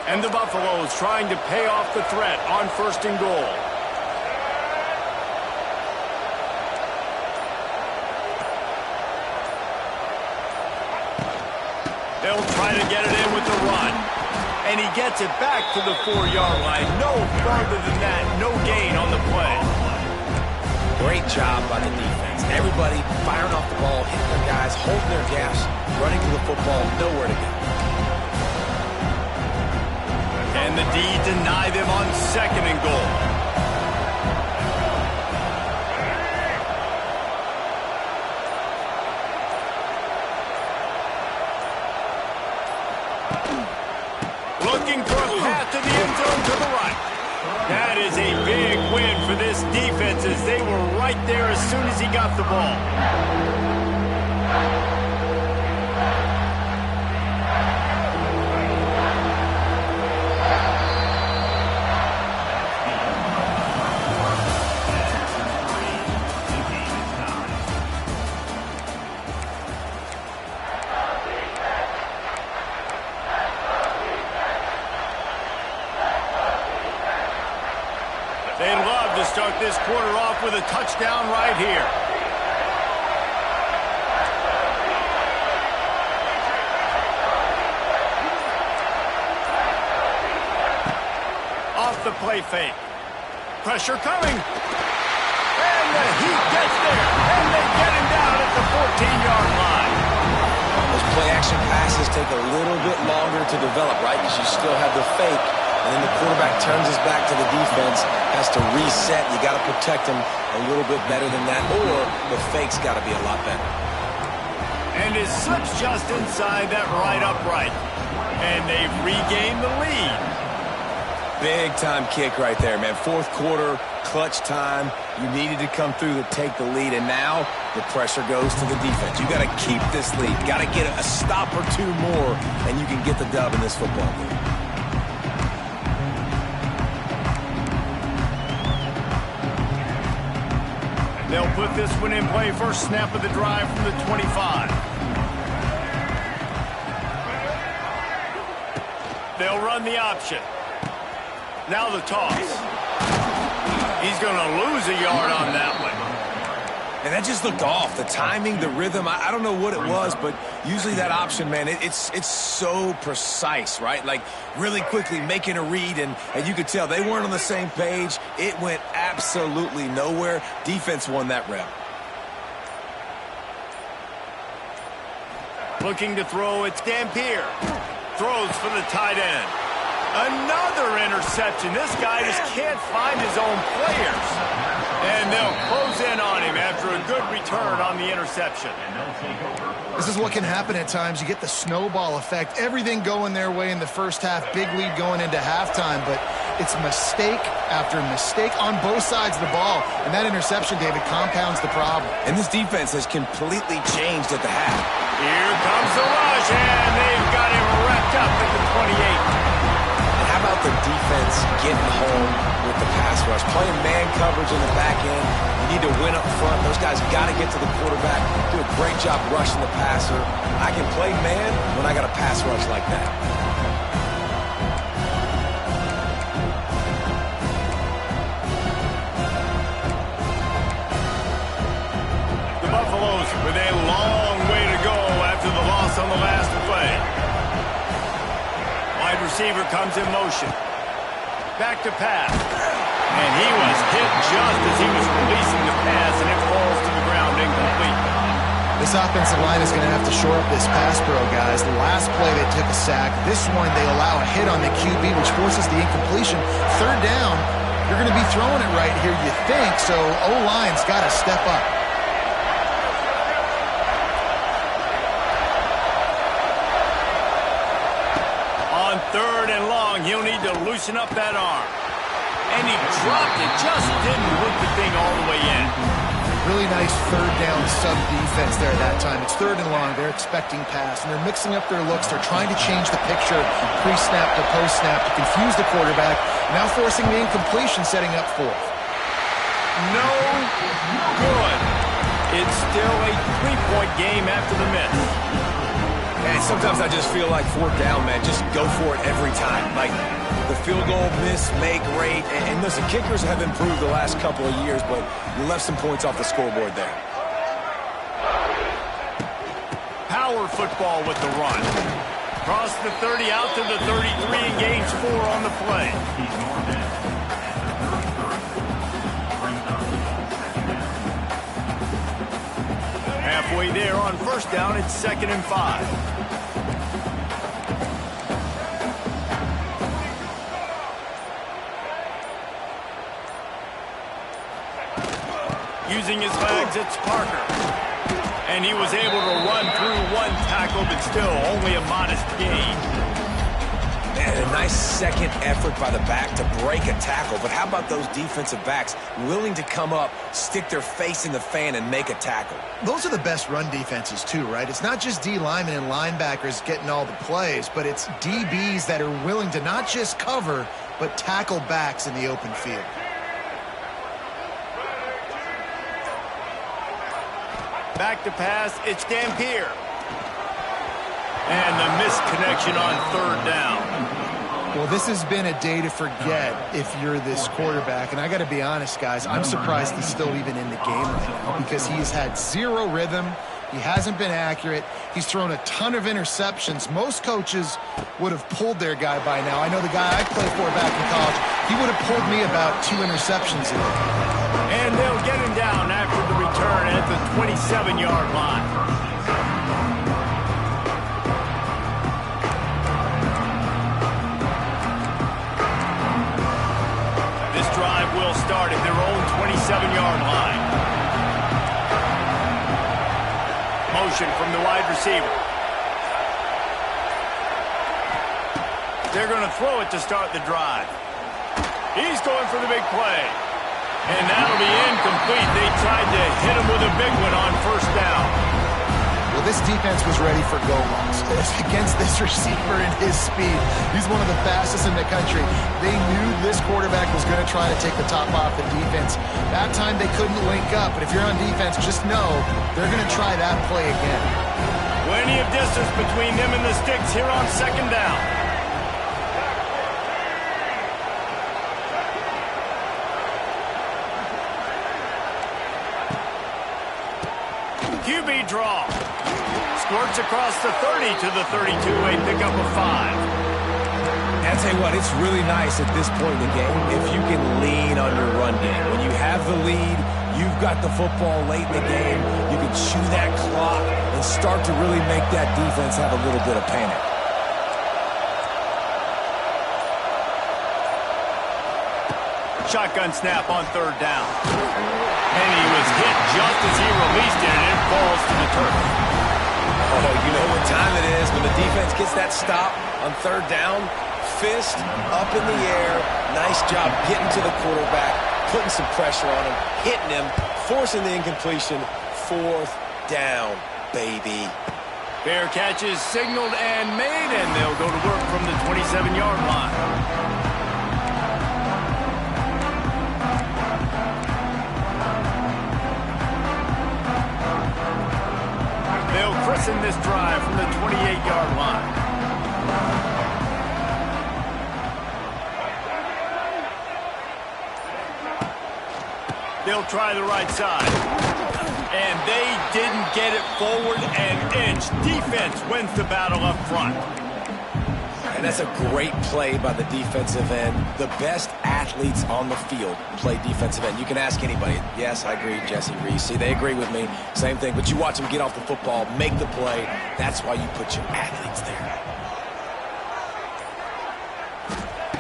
And the Buffaloes trying to pay off the threat on 1st and goal. They'll try to get it in with the run. And he gets it back to the 4-yard line. No further than that. No gain on the play. Great job by the defense. Everybody firing off the ball, hitting their guys, holding their gas, running to the football, nowhere to go. And the D deny them on 2nd and goal. Looking for a path to the end zone to the right. That is a big win for this defense as they were right there as soon as he got the ball. They'd love to start this quarter off with a touchdown right here. Off the play fake. Pressure coming. And the Heat gets there. And they get him down at the 14-yard line. Those play-action passes take a little bit longer to develop, right? Because you still have the fake, and then the quarterback turns his back to the defense, has to reset. You got to protect him a little bit better than that, or the fake's got to be a lot better. And it slips just inside that right upright. And they've regained the lead. Big-time kick right there, man. Fourth quarter, clutch time. You needed to come through to take the lead, and now the pressure goes to the defense. You got to keep this lead. Got to get a stop or two more, and you can get the dub in this football game. They'll put this one in play. First snap of the drive from the 25. They'll run the option. Now the toss. He's going to lose a yard on that one. And that just looked off. The timing, the rhythm, I don't know what it was, but usually that option, man, it's so precise, right? Like really quickly making a read, and you could tell they weren't on the same page. It went absolutely nowhere. Defense won that rep. Looking to throw, it's Dampier. Throws for the tight end. Another interception. This guy just can't find his own players. And they'll close in on him after a good return on the interception. This is what can happen at times. You get the snowball effect. Everything going their way in the first half. Big lead going into halftime. But it's mistake after mistake on both sides of the ball. And that interception, David, compounds the problem. And this defense has completely changed at the half. Here comes the rush, and they've got him wrapped up at the 28. How about the defense getting home with the pass rush? Playing man coverage in the back end. You need to win up front. Those guys got to get to the quarterback. Do a great job rushing the passer. I can play man when I got a pass rush like that. The Buffaloes with a long way to go after the loss on the last play. Wide receiver comes in motion. Back to pass. And he was hit just as he was releasing the pass, and it falls to the ground incomplete. This offensive line is going to have to shore up this pass pro, guys. The last play they took a sack. This one they allow a hit on the QB, which forces the incompletion. Third down, you're going to be throwing it right here, you think, so O-line's got to step up. Third and long, he'll need to loosen up that arm. And he dropped it, just didn't whip the thing all the way in. Really nice third down sub defense there that time. It's third and long, they're expecting pass, and they're mixing up their looks. They're trying to change the picture pre-snap to post-snap to confuse the quarterback, now forcing the incompletion, setting up fourth. No good. It's still a three-point game after the miss. And sometimes I just feel like fourth down, man, just go for it every time. Like the field goal miss, make rate. And listen, kickers have improved the last couple of years, but you left some points off the scoreboard there. Power football with the run. Cross the 30 out to the 33 and gains 4 on the play. Halfway there on first down, it's 2nd and 5. Using his legs, it's Parker. And he was able to run through one tackle, but still only a modest gain. Man, a nice second effort by the back to break a tackle. But how about those defensive backs willing to come up, stick their face in the fan, and make a tackle? Those are the best run defenses too, right? It's not just D linemen and linebackers getting all the plays, but it's DBs that are willing to not just cover, but tackle backs in the open field. Back to pass, it's Dampier. And the missed connection on third down. Well, this has been a day to forget if you're this quarterback. And I got to be honest, guys, I'm surprised he's still even in the game right now because he has had zero rhythm. He hasn't been accurate. He's thrown a ton of interceptions. Most coaches would have pulled their guy by now. I know the guy I played for back in college, he would have pulled me about 2 interceptions a day. And they'll get him down after the return at the 27-yard line. will start at their own 27-yard line. Motion from the wide receiver. They're going to throw it to start the drive. He's going for the big play. And that'll be incomplete. They tried to hit him with a big one on first down. Well, this defense was ready for go longs against this receiver and his speed. He's one of the fastest in the country. They knew this quarterback was going to try to take the top off the defense. That time they couldn't link up, but if you're on defense, just know they're going to try that play again. Plenty of distance between them and the sticks here on second down. QB draw. Squirts across the 30 to the 32, a pickup of 5. I'll tell you what, it's really nice at this point in the game if you can lean on your run game. When you have the lead, you've got the football late in the game, you can chew that clock and start to really make that defense have a little bit of panic. Shotgun snap on third down. And he was hit just as he released it, and it falls to the turf. Oh, you know what time it is when the defense gets that stop on third down. Fist up in the air. Nice job getting to the quarterback, putting some pressure on him, hitting him, forcing the incompletion. Fourth down, baby. Fair catch is signaled and made, and they'll go to work from the 27-yard line. They'll christen this drive from the 28-yard line. They'll try the right side. And they didn't get it forward an inch. Defense wins the battle up front. And that's a great play by the defensive end. The best athletes on the field play defensive end. You can ask anybody. Yes, I agree, Jesse Reese. See, they agree with me. Same thing. But you watch them get off the football, make the play. That's why you put your athletes there.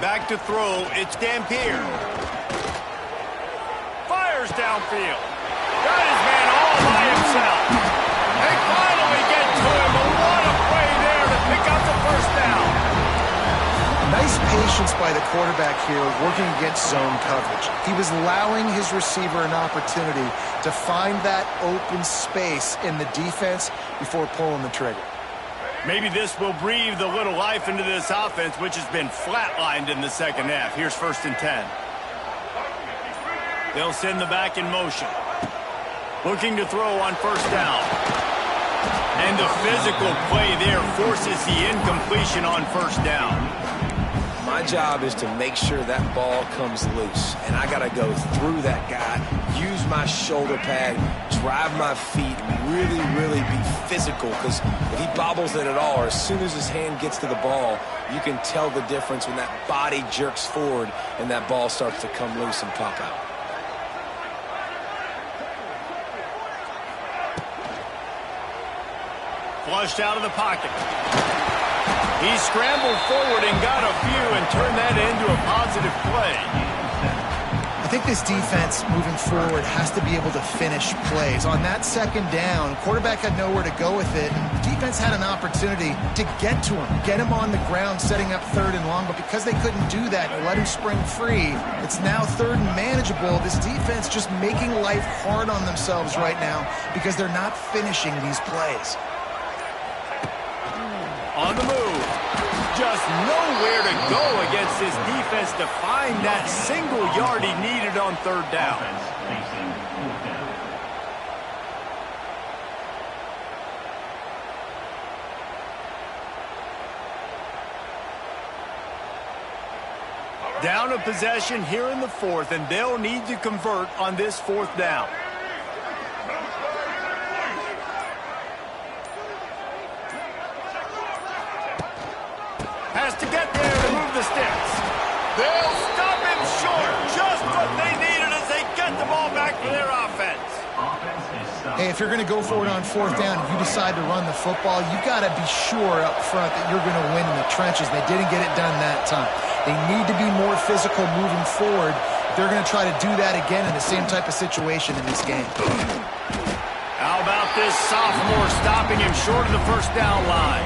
Back to throw. It's Dampier. Fires downfield. Got his man all by himself. They finally get to him. But what a play there to pick up the first down. Nice patience by the quarterback here working against zone coverage. He was allowing his receiver an opportunity to find that open space in the defense before pulling the trigger. Maybe this will breathe a little life into this offense, which has been flatlined in the second half. Here's 1st and 10. They'll send the back in motion. Looking to throw on first down. And the physical play there forces the incompletion on first down. My job is to make sure that ball comes loose. And I got to go through that guy, use my shoulder pad, drive my feet, really, really be physical. Because if he bobbles it at all, or as soon as his hand gets to the ball, you can tell the difference when that body jerks forward and that ball starts to come loose and pop out. Flushed out of the pocket. He scrambled forward and got a few and turned that into a positive play. I think this defense moving forward has to be able to finish plays. On that second down, quarterback had nowhere to go with it, and defense had an opportunity to get to him, get him on the ground, setting up 3rd and long, but because they couldn't do that and let him spring free, it's now 3rd and manageable. This defense just making life hard on themselves right now because they're not finishing these plays. On the move. Just nowhere to go against this defense to find that single yard he needed on 3rd down. Down a possession here in the 4th, and they'll need to convert on this 4th down. Has to get there to move the sticks. They'll stop him short. Just what they needed as they get the ball back for their offense. Hey, if you're going to go for it on 4th down, if you decide to run the football, you've got to be sure up front that you're going to win in the trenches. They didn't get it done that time. They need to be more physical moving forward. If they're going to try to do that again in the same type of situation in this game. How about this sophomore stopping him short of the first down line?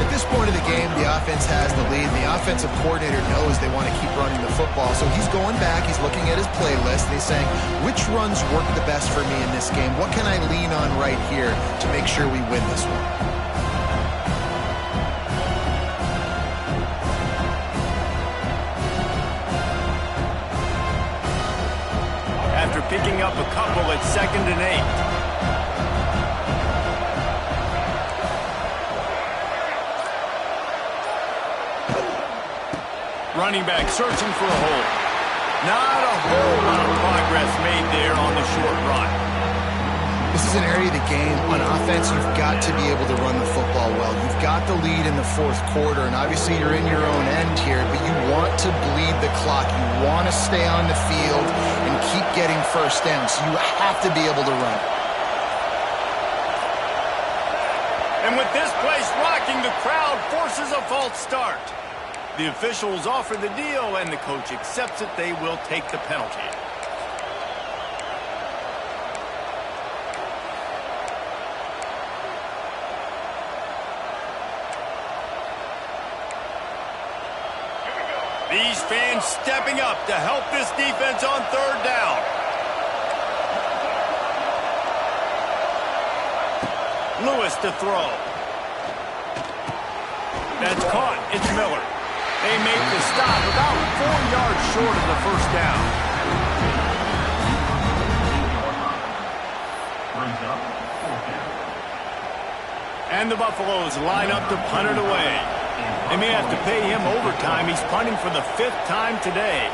At this point of the game, the offense has the lead, and the offensive coordinator knows they want to keep running the football. So he's going back, he's looking at his playlist, and he's saying, which runs work the best for me in this game? What can I lean on right here to make sure we win this one? After picking up a couple at 2nd and 8. Running back searching for a hole. Not a whole lot of progress made there on the short run. This is an area of the game. On offense, you've got to be able to run the football well. You've got the lead in the fourth quarter, and obviously you're in your own end here, but you want to bleed the clock. You want to stay on the field and keep getting first down, so you have to be able to run. And with this place rocking, the crowd forces a false start. The officials offer the deal, and the coach accepts it. They will take the penalty. These fans stepping up to help this defense on 3rd down. Lewis to throw. That's caught. It's Miller. They make the stop about 4 yards short of the first down. And the Buffaloes line up to punt it away. They may have to pay him overtime. He's punting for the 5th time today.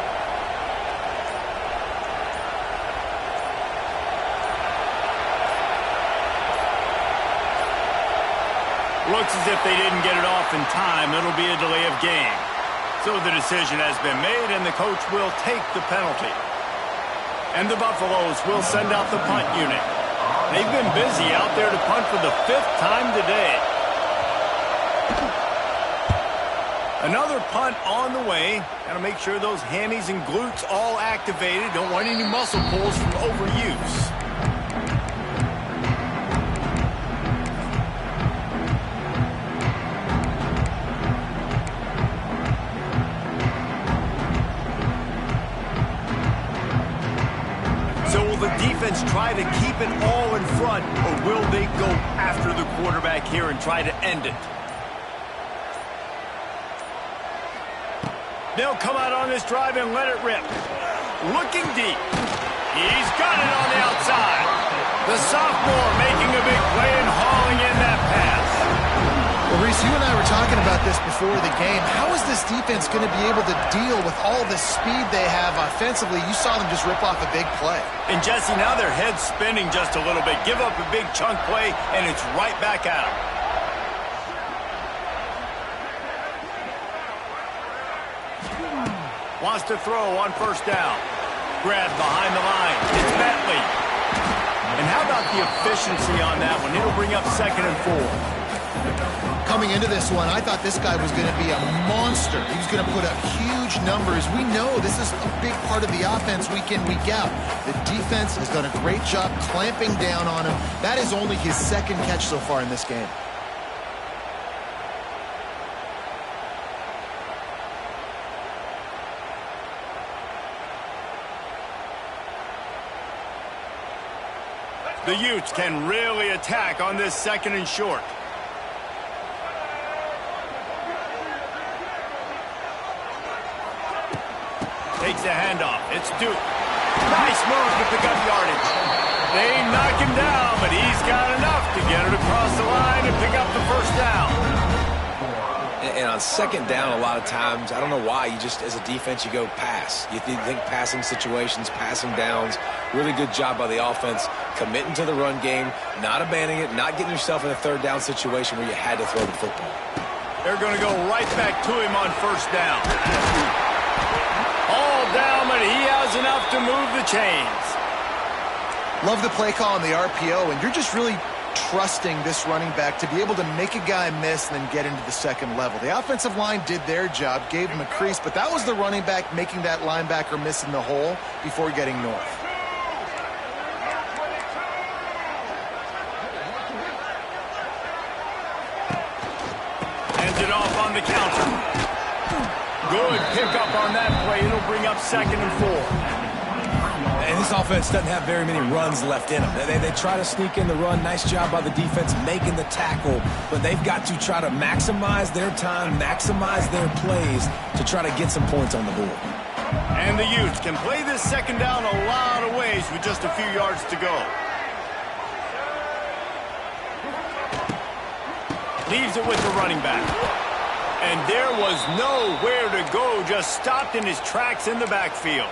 Looks as if they didn't get it off in time. It'll be a delay of game. So the decision has been made, and the coach will take the penalty. And the Buffaloes will send out the punt unit. They've been busy out there to punt for the 5th time today. Another punt on the way. Got to make sure those hammies and glutes all activated. Don't want any muscle pulls from overuse. Try to keep it all in front, or will they go after the quarterback here and try to end it? They'll come out on this drive and let it rip. Looking deep. He's got it on the outside. The sophomore making a big play and hauling in that pass. Well, Reese, you and I were talking about this before the game. How is this defense going to be able to deal with all the speed they have offensively? You saw them just rip off a big play. And, Jesse, now their head's spinning just a little bit. Give up a big chunk play, and it's right back at them. Wants to throw on 1st down. Grab behind the line. It's Bentley. And how about the efficiency on that one? It'll bring up 2nd and 4. Coming into this one, I thought this guy was going to be a monster. He was going to put up huge numbers. We know this is a big part of the offense week in, week out. The defense has done a great job clamping down on him. That is only his 2nd catch so far in this game. The Utes can really attack on this 2nd and short. Takes the handoff. It's Duke. Nice move to pick up yardage. They knock him down, but he's got enough to get it across the line and pick up the 1st down. And on 2nd down, a lot of times, I don't know why, you just, as a defense, you go pass. You think passing situations, passing downs. Really good job by the offense, committing to the run game, not abandoning it, not getting yourself in a 3rd down situation where you had to throw the football. They're going to go right back to him on 1st down. All down, but he has enough to move the chains. Love the play call on the RPO, and you're just really trusting this running back to be able to make a guy miss and then get into the second level. The offensive line did their job, gave him a crease, but that was the running back making that linebacker miss in the hole before getting north. Hands it off on the counter. Good pickup on that play. It'll bring up 2nd and 4. And this offense doesn't have very many runs left in them. They try to sneak in the run. Nice job by the defense making the tackle. But they've got to try to maximize their time, maximize their plays to try to get some points on the board. And the Utes can play this 2nd down a lot of ways with just a few yards to go. Leaves it with the running back. And there was nowhere to go, just stopped in his tracks in the backfield.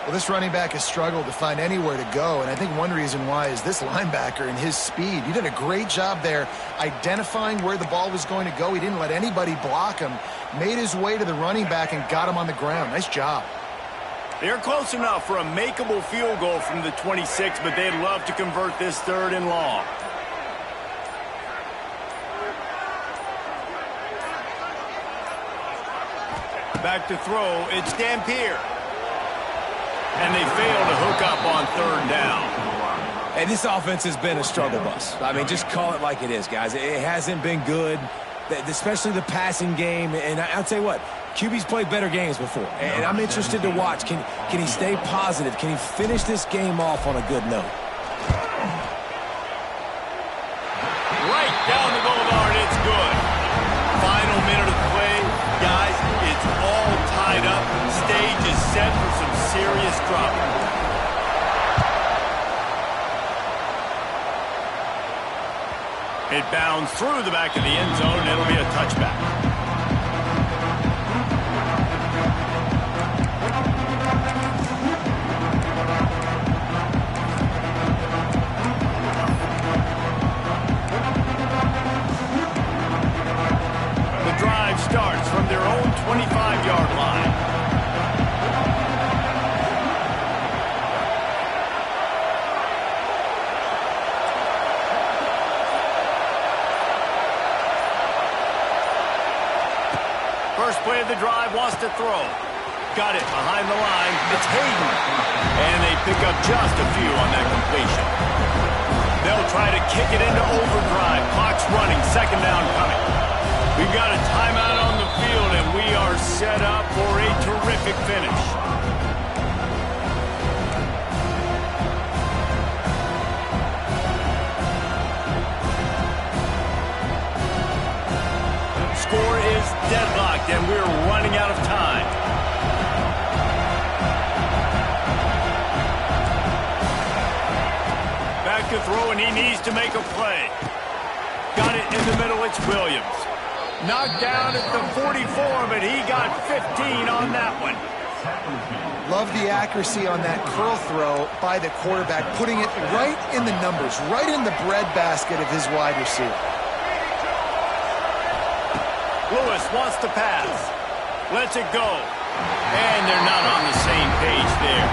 Well, this running back has struggled to find anywhere to go, and I think one reason why is this linebacker and his speed. He did a great job there identifying where the ball was going to go. He didn't let anybody block him, made his way to the running back and got him on the ground. Nice job. They're close enough for a makeable field goal from the 26, but they'd love to convert this 3rd and long. Back to throw, it's Dampier. And they fail to hook up on 3rd down. And this offense has been a struggle bus. I mean, just call it like it is, guys. It hasn't been good, especially the passing game. And I'll tell you what, QB's played better games before. And I'm interested to watch. Can he stay positive? Can he finish this game off on a good note? Right down the boulevard, it's good. Final minute of play. Guys, it's all tied up. Stage is set for some serious trouble. It bounds through the back of the end zone, and it'll be a touchback. The drive starts from their own 25-yard line. First play of the drive, wants to throw. Got it behind the line. It's Hayden. And they pick up just a few on that completion. They'll try to kick it into overdrive. Clock's running. 2nd down coming. We've got a timeout on the field, and we are set up for a terrific finish. Score is deadlocked, and we're running out of time. Back to throw, and he needs to make a play. Got it in the middle, it's Williams. Knocked down at the 44, but he got 15 on that one. Love the accuracy on that curl throw by the quarterback, putting it right in the numbers, right in the breadbasket of his wide receiver. Lewis wants to pass. Lets it go. And they're not on the same page there.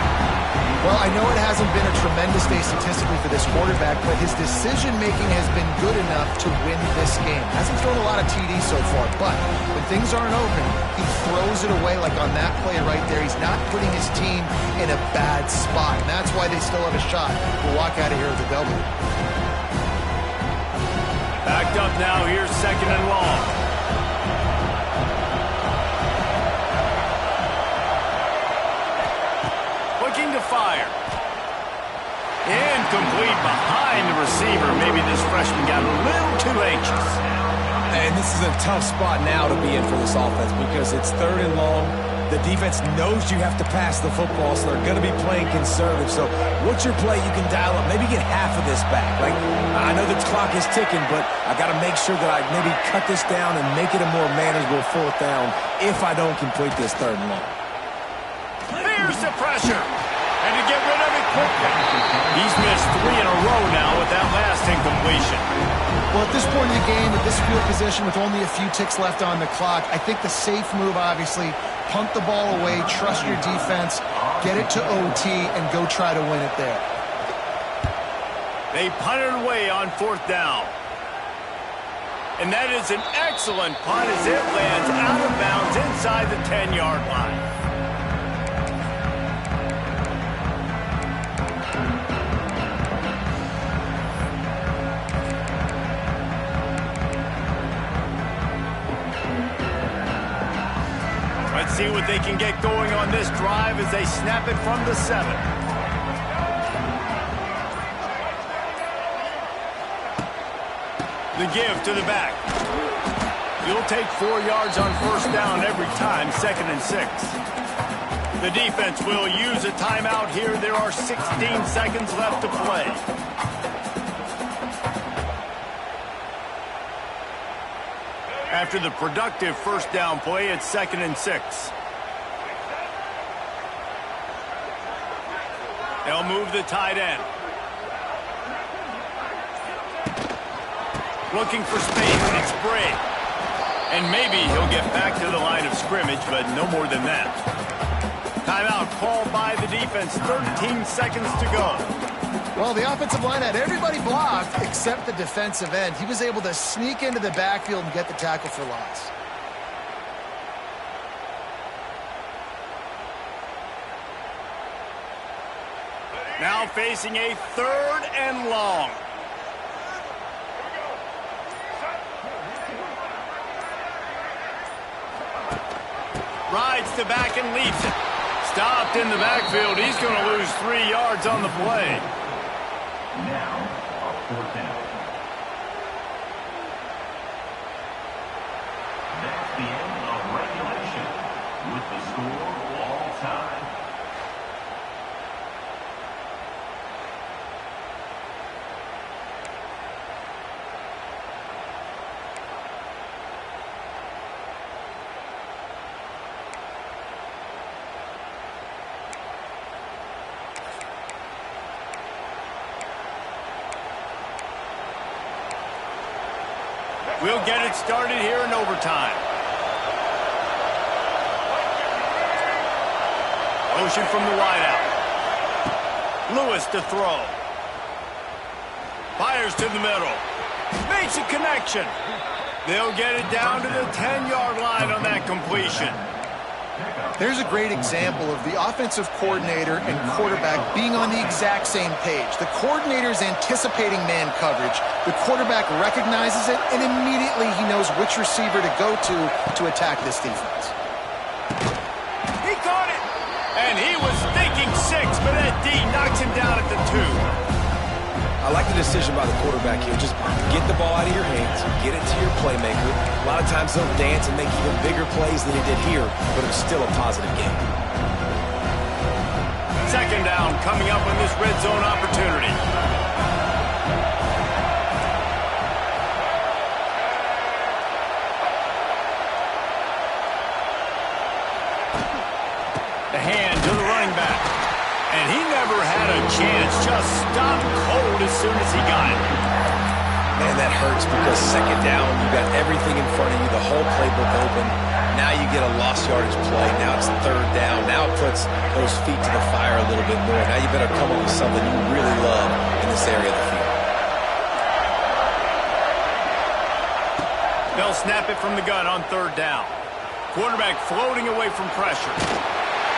Well, I know it hasn't been a tremendous day statistically for this quarterback, but his decision-making has been good enough to win this game. Hasn't thrown a lot of TDs so far, but when things aren't open, he throws it away like on that play right there. He's not putting his team in a bad spot, and that's why they still have a shot to walk out of here with a W. Backed up now. Here's 2nd and long. To fire. Incomplete behind the receiver. Maybe this freshman got a little too anxious. And this is a tough spot now to be in for this offense because it's 3rd and long. The defense knows you have to pass the football, so they're going to be playing conservative. So what's your play you can dial up? Maybe get half of this back. Like, I know the clock is ticking, but I got to make sure that I maybe cut this down and make it a more manageable 4th down if I don't complete this 3rd and long. There's the pressure. And to get rid of it quickly. He's missed 3 in a row now with that last incompletion. Well, at this point in the game, at this field position with only a few ticks left on the clock, I think the safe move, obviously, punt the ball away, trust your defense, get it to OT, and go try to win it there. They punted away on 4th down. And that is an excellent punt as it lands out of bounds inside the 10-yard line. Let's see what they can get going on this drive as they snap it from the 7. The give to the back. You'll take 4 yards on 1st down every time, 2nd and 6. The defense will use a timeout here. There are 16 seconds left to play. After the productive 1st down play, it's 2nd and 6. They'll move the tight end. Looking for space, and it's Bray. And maybe he'll get back to the line of scrimmage, but no more than that. Timeout called by the defense, 13 seconds to go. Well, the offensive line had everybody blocked except the defensive end. He was able to sneak into the backfield and get the tackle for loss. Now facing a 3rd and long. Rides to back and leads it. Stopped in the backfield. He's going to lose 3 yards on the play. Now, on 4th down. That's the end of regulation with the score all time. We'll get it started here in overtime. Motion from the wideout. Lewis to throw. Fires to the middle. Makes a connection. They'll get it down to the 10-yard line on that completion. There's a great example of the offensive coordinator and quarterback being on the exact same page. The coordinator's anticipating man coverage. The quarterback recognizes it, and immediately he knows which receiver to go to attack this defense. He caught it! And he was thinking 6, but that D knocks him down at the 2. I like the decision by the quarterback here. Just get the ball out of your hands, get it to your playmaker. A lot of times they'll dance and make even bigger plays than he did here, but it's still a positive game. 2nd down coming up on this red zone opportunity. The hand to the running back. And he never had a chance, just stopped cold as soon as he got it. Man, that hurts because 2nd down, you got everything in front of you, the whole playbook open. Now you get a lost yardage play. Now it's 3rd down. Now it puts those feet to the fire a little bit more. Now you better come up with something you really love in this area of the field. They'll snap it from the gun on 3rd down. Quarterback floating away from pressure.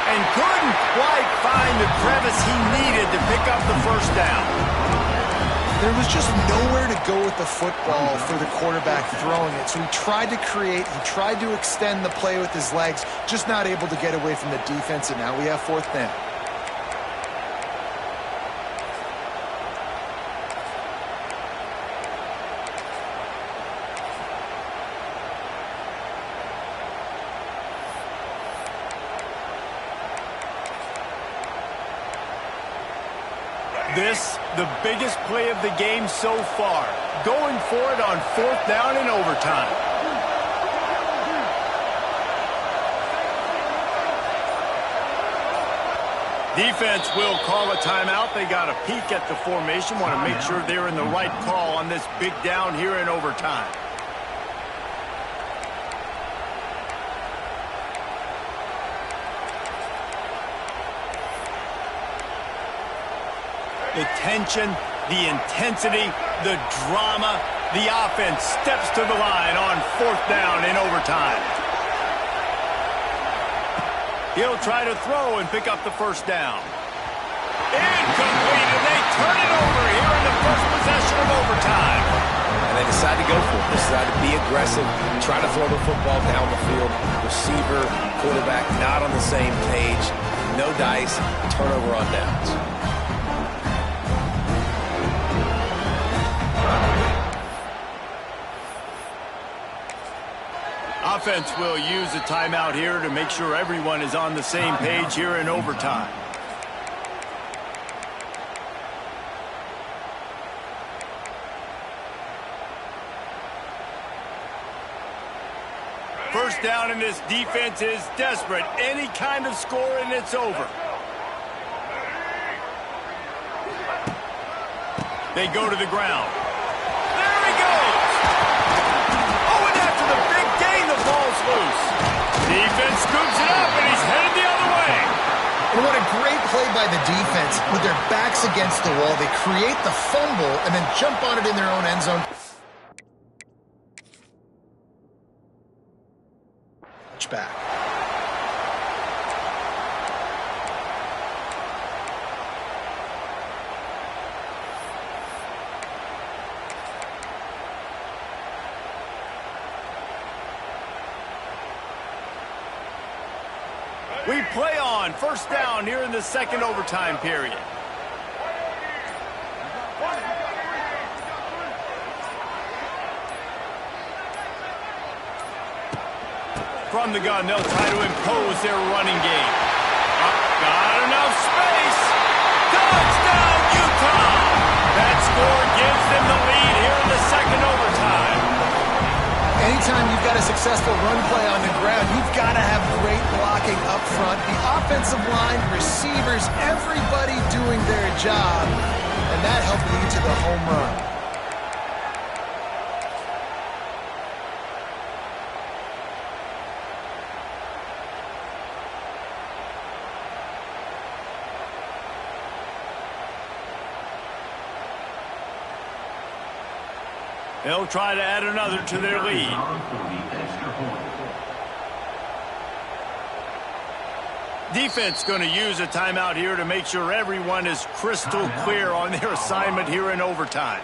And couldn't quite find the crevice he needed to pick up the 1st down. There was just nowhere to go with the football for the quarterback throwing it. So he tried to create, he tried to extend the play with his legs, just not able to get away from the defense, and now we have 4th down. This, the biggest play of the game so far. Going for it on 4th down in overtime. Defense will call a timeout. They got a peek at the formation. Want to make sure they're in the right call on this big down here in overtime. The tension the intensity, the drama. The offense steps to the line on 4th down in overtime. He'll try to throw and pick up the 1st down. Incomplete, and they turn it over here in the first possession of overtime. And they decide to go for it. They decide to be aggressive, try to throw the football down the field. Receiver, quarterback, not on the same page. No dice, turnover on downs. Offense will use a timeout here to make sure everyone is on the same page here in overtime. First down, and this defense is desperate. Any kind of score and it's over. They go to the ground. There he goes! Oh, and after the big gain, the ball's loose. Defense scoops it up, and he's headed the other way. And what a great play by the defense. With their backs against the wall, they create the fumble and then jump on it in their own end zone. Back. We play on. First down here in the second overtime period. From the gun, they'll try to impose their running game. Got enough space. Touchdown, Utah! That score gives them the lead here in the second overtime. Anytime you've got a successful run play on the ground, you've got to have great blocking up front. The offensive line, receivers, everybody doing their job. And that helped lead to the home run. They'll try to add another to their lead. Defense going to use a timeout here to make sure everyone is crystal clear on their assignment here in overtime.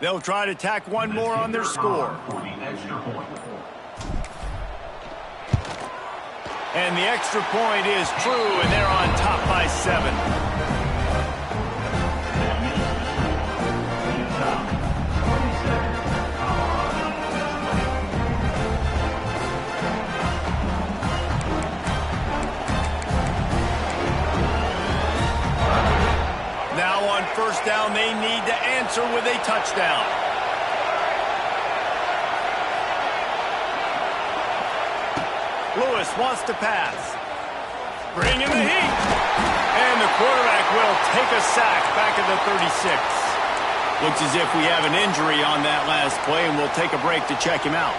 They'll try to tack one more on their score. And the extra point is true, and they're on top by 7. Now on first down, they need to answer with a touchdown. Lewis wants to pass. Bringing the heat. And the quarterback will take a sack back at the 36. Looks as if we have an injury on that last play, and we'll take a break to check him out.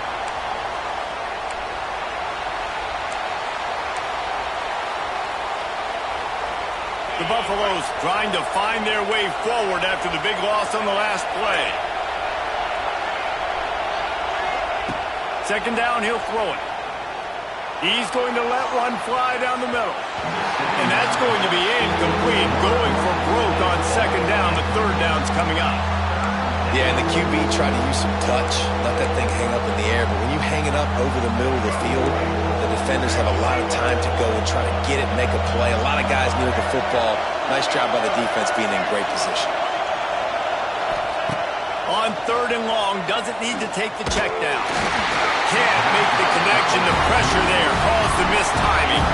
The Buffaloes trying to find their way forward after the big loss on the last play. Second down, he'll throw it. He's going to let one fly down the middle. And that's going to be incomplete, going for broke on second down. The third down's coming up. Yeah, and the QB tried to use some touch, let that thing hang up in the air. But when you hang it up over the middle of the field, the defenders have a lot of time to go and try to get it, make a play. A lot of guys near the football. Nice job by the defense being in great position. On 3rd and long, doesn't need to take the check down. Can't make the connection. The pressure there caused the missed timing.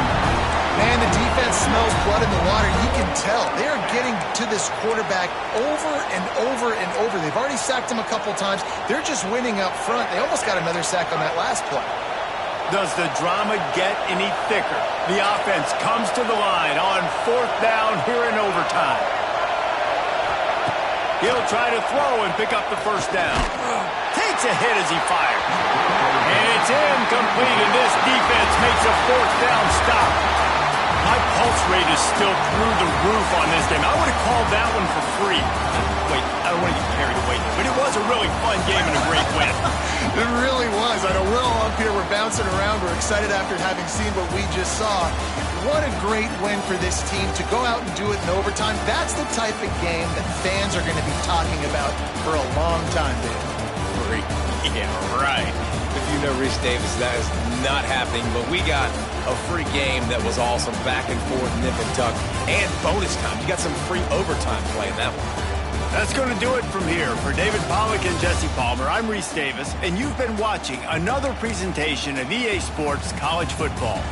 Man, the defense smells blood in the water. You can tell. They are getting to this quarterback over and over and over. They've already sacked him a couple times. They're just winning up front. They almost got another sack on that last play. Does the drama get any thicker? The offense comes to the line on 4th down here in overtime. He'll try to throw and pick up the 1st down. Takes a hit as he fires. And it's incomplete, and this defense makes a 4th down stop. My pulse rate is still through the roof on this game. I would have called that one for free. Wait, I don't want to get carried away, but it was a really fun game and a great win. It really was. I know we're all up here. We're bouncing around. We're excited after having seen what we just saw. What a great win for this team to go out and do it in overtime. That's the type of game that fans are going to be talking about for a long time, Dave. Yeah, right. If you know Rece Davis, that is not happening. But we got a free game that was awesome. Back and forth, nip and tuck, and bonus time. You got some free overtime play in that one. That's going to do it from here. For David Pollack and Jesse Palmer, I'm Rece Davis, and you've been watching another presentation of EA Sports College Football.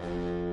1.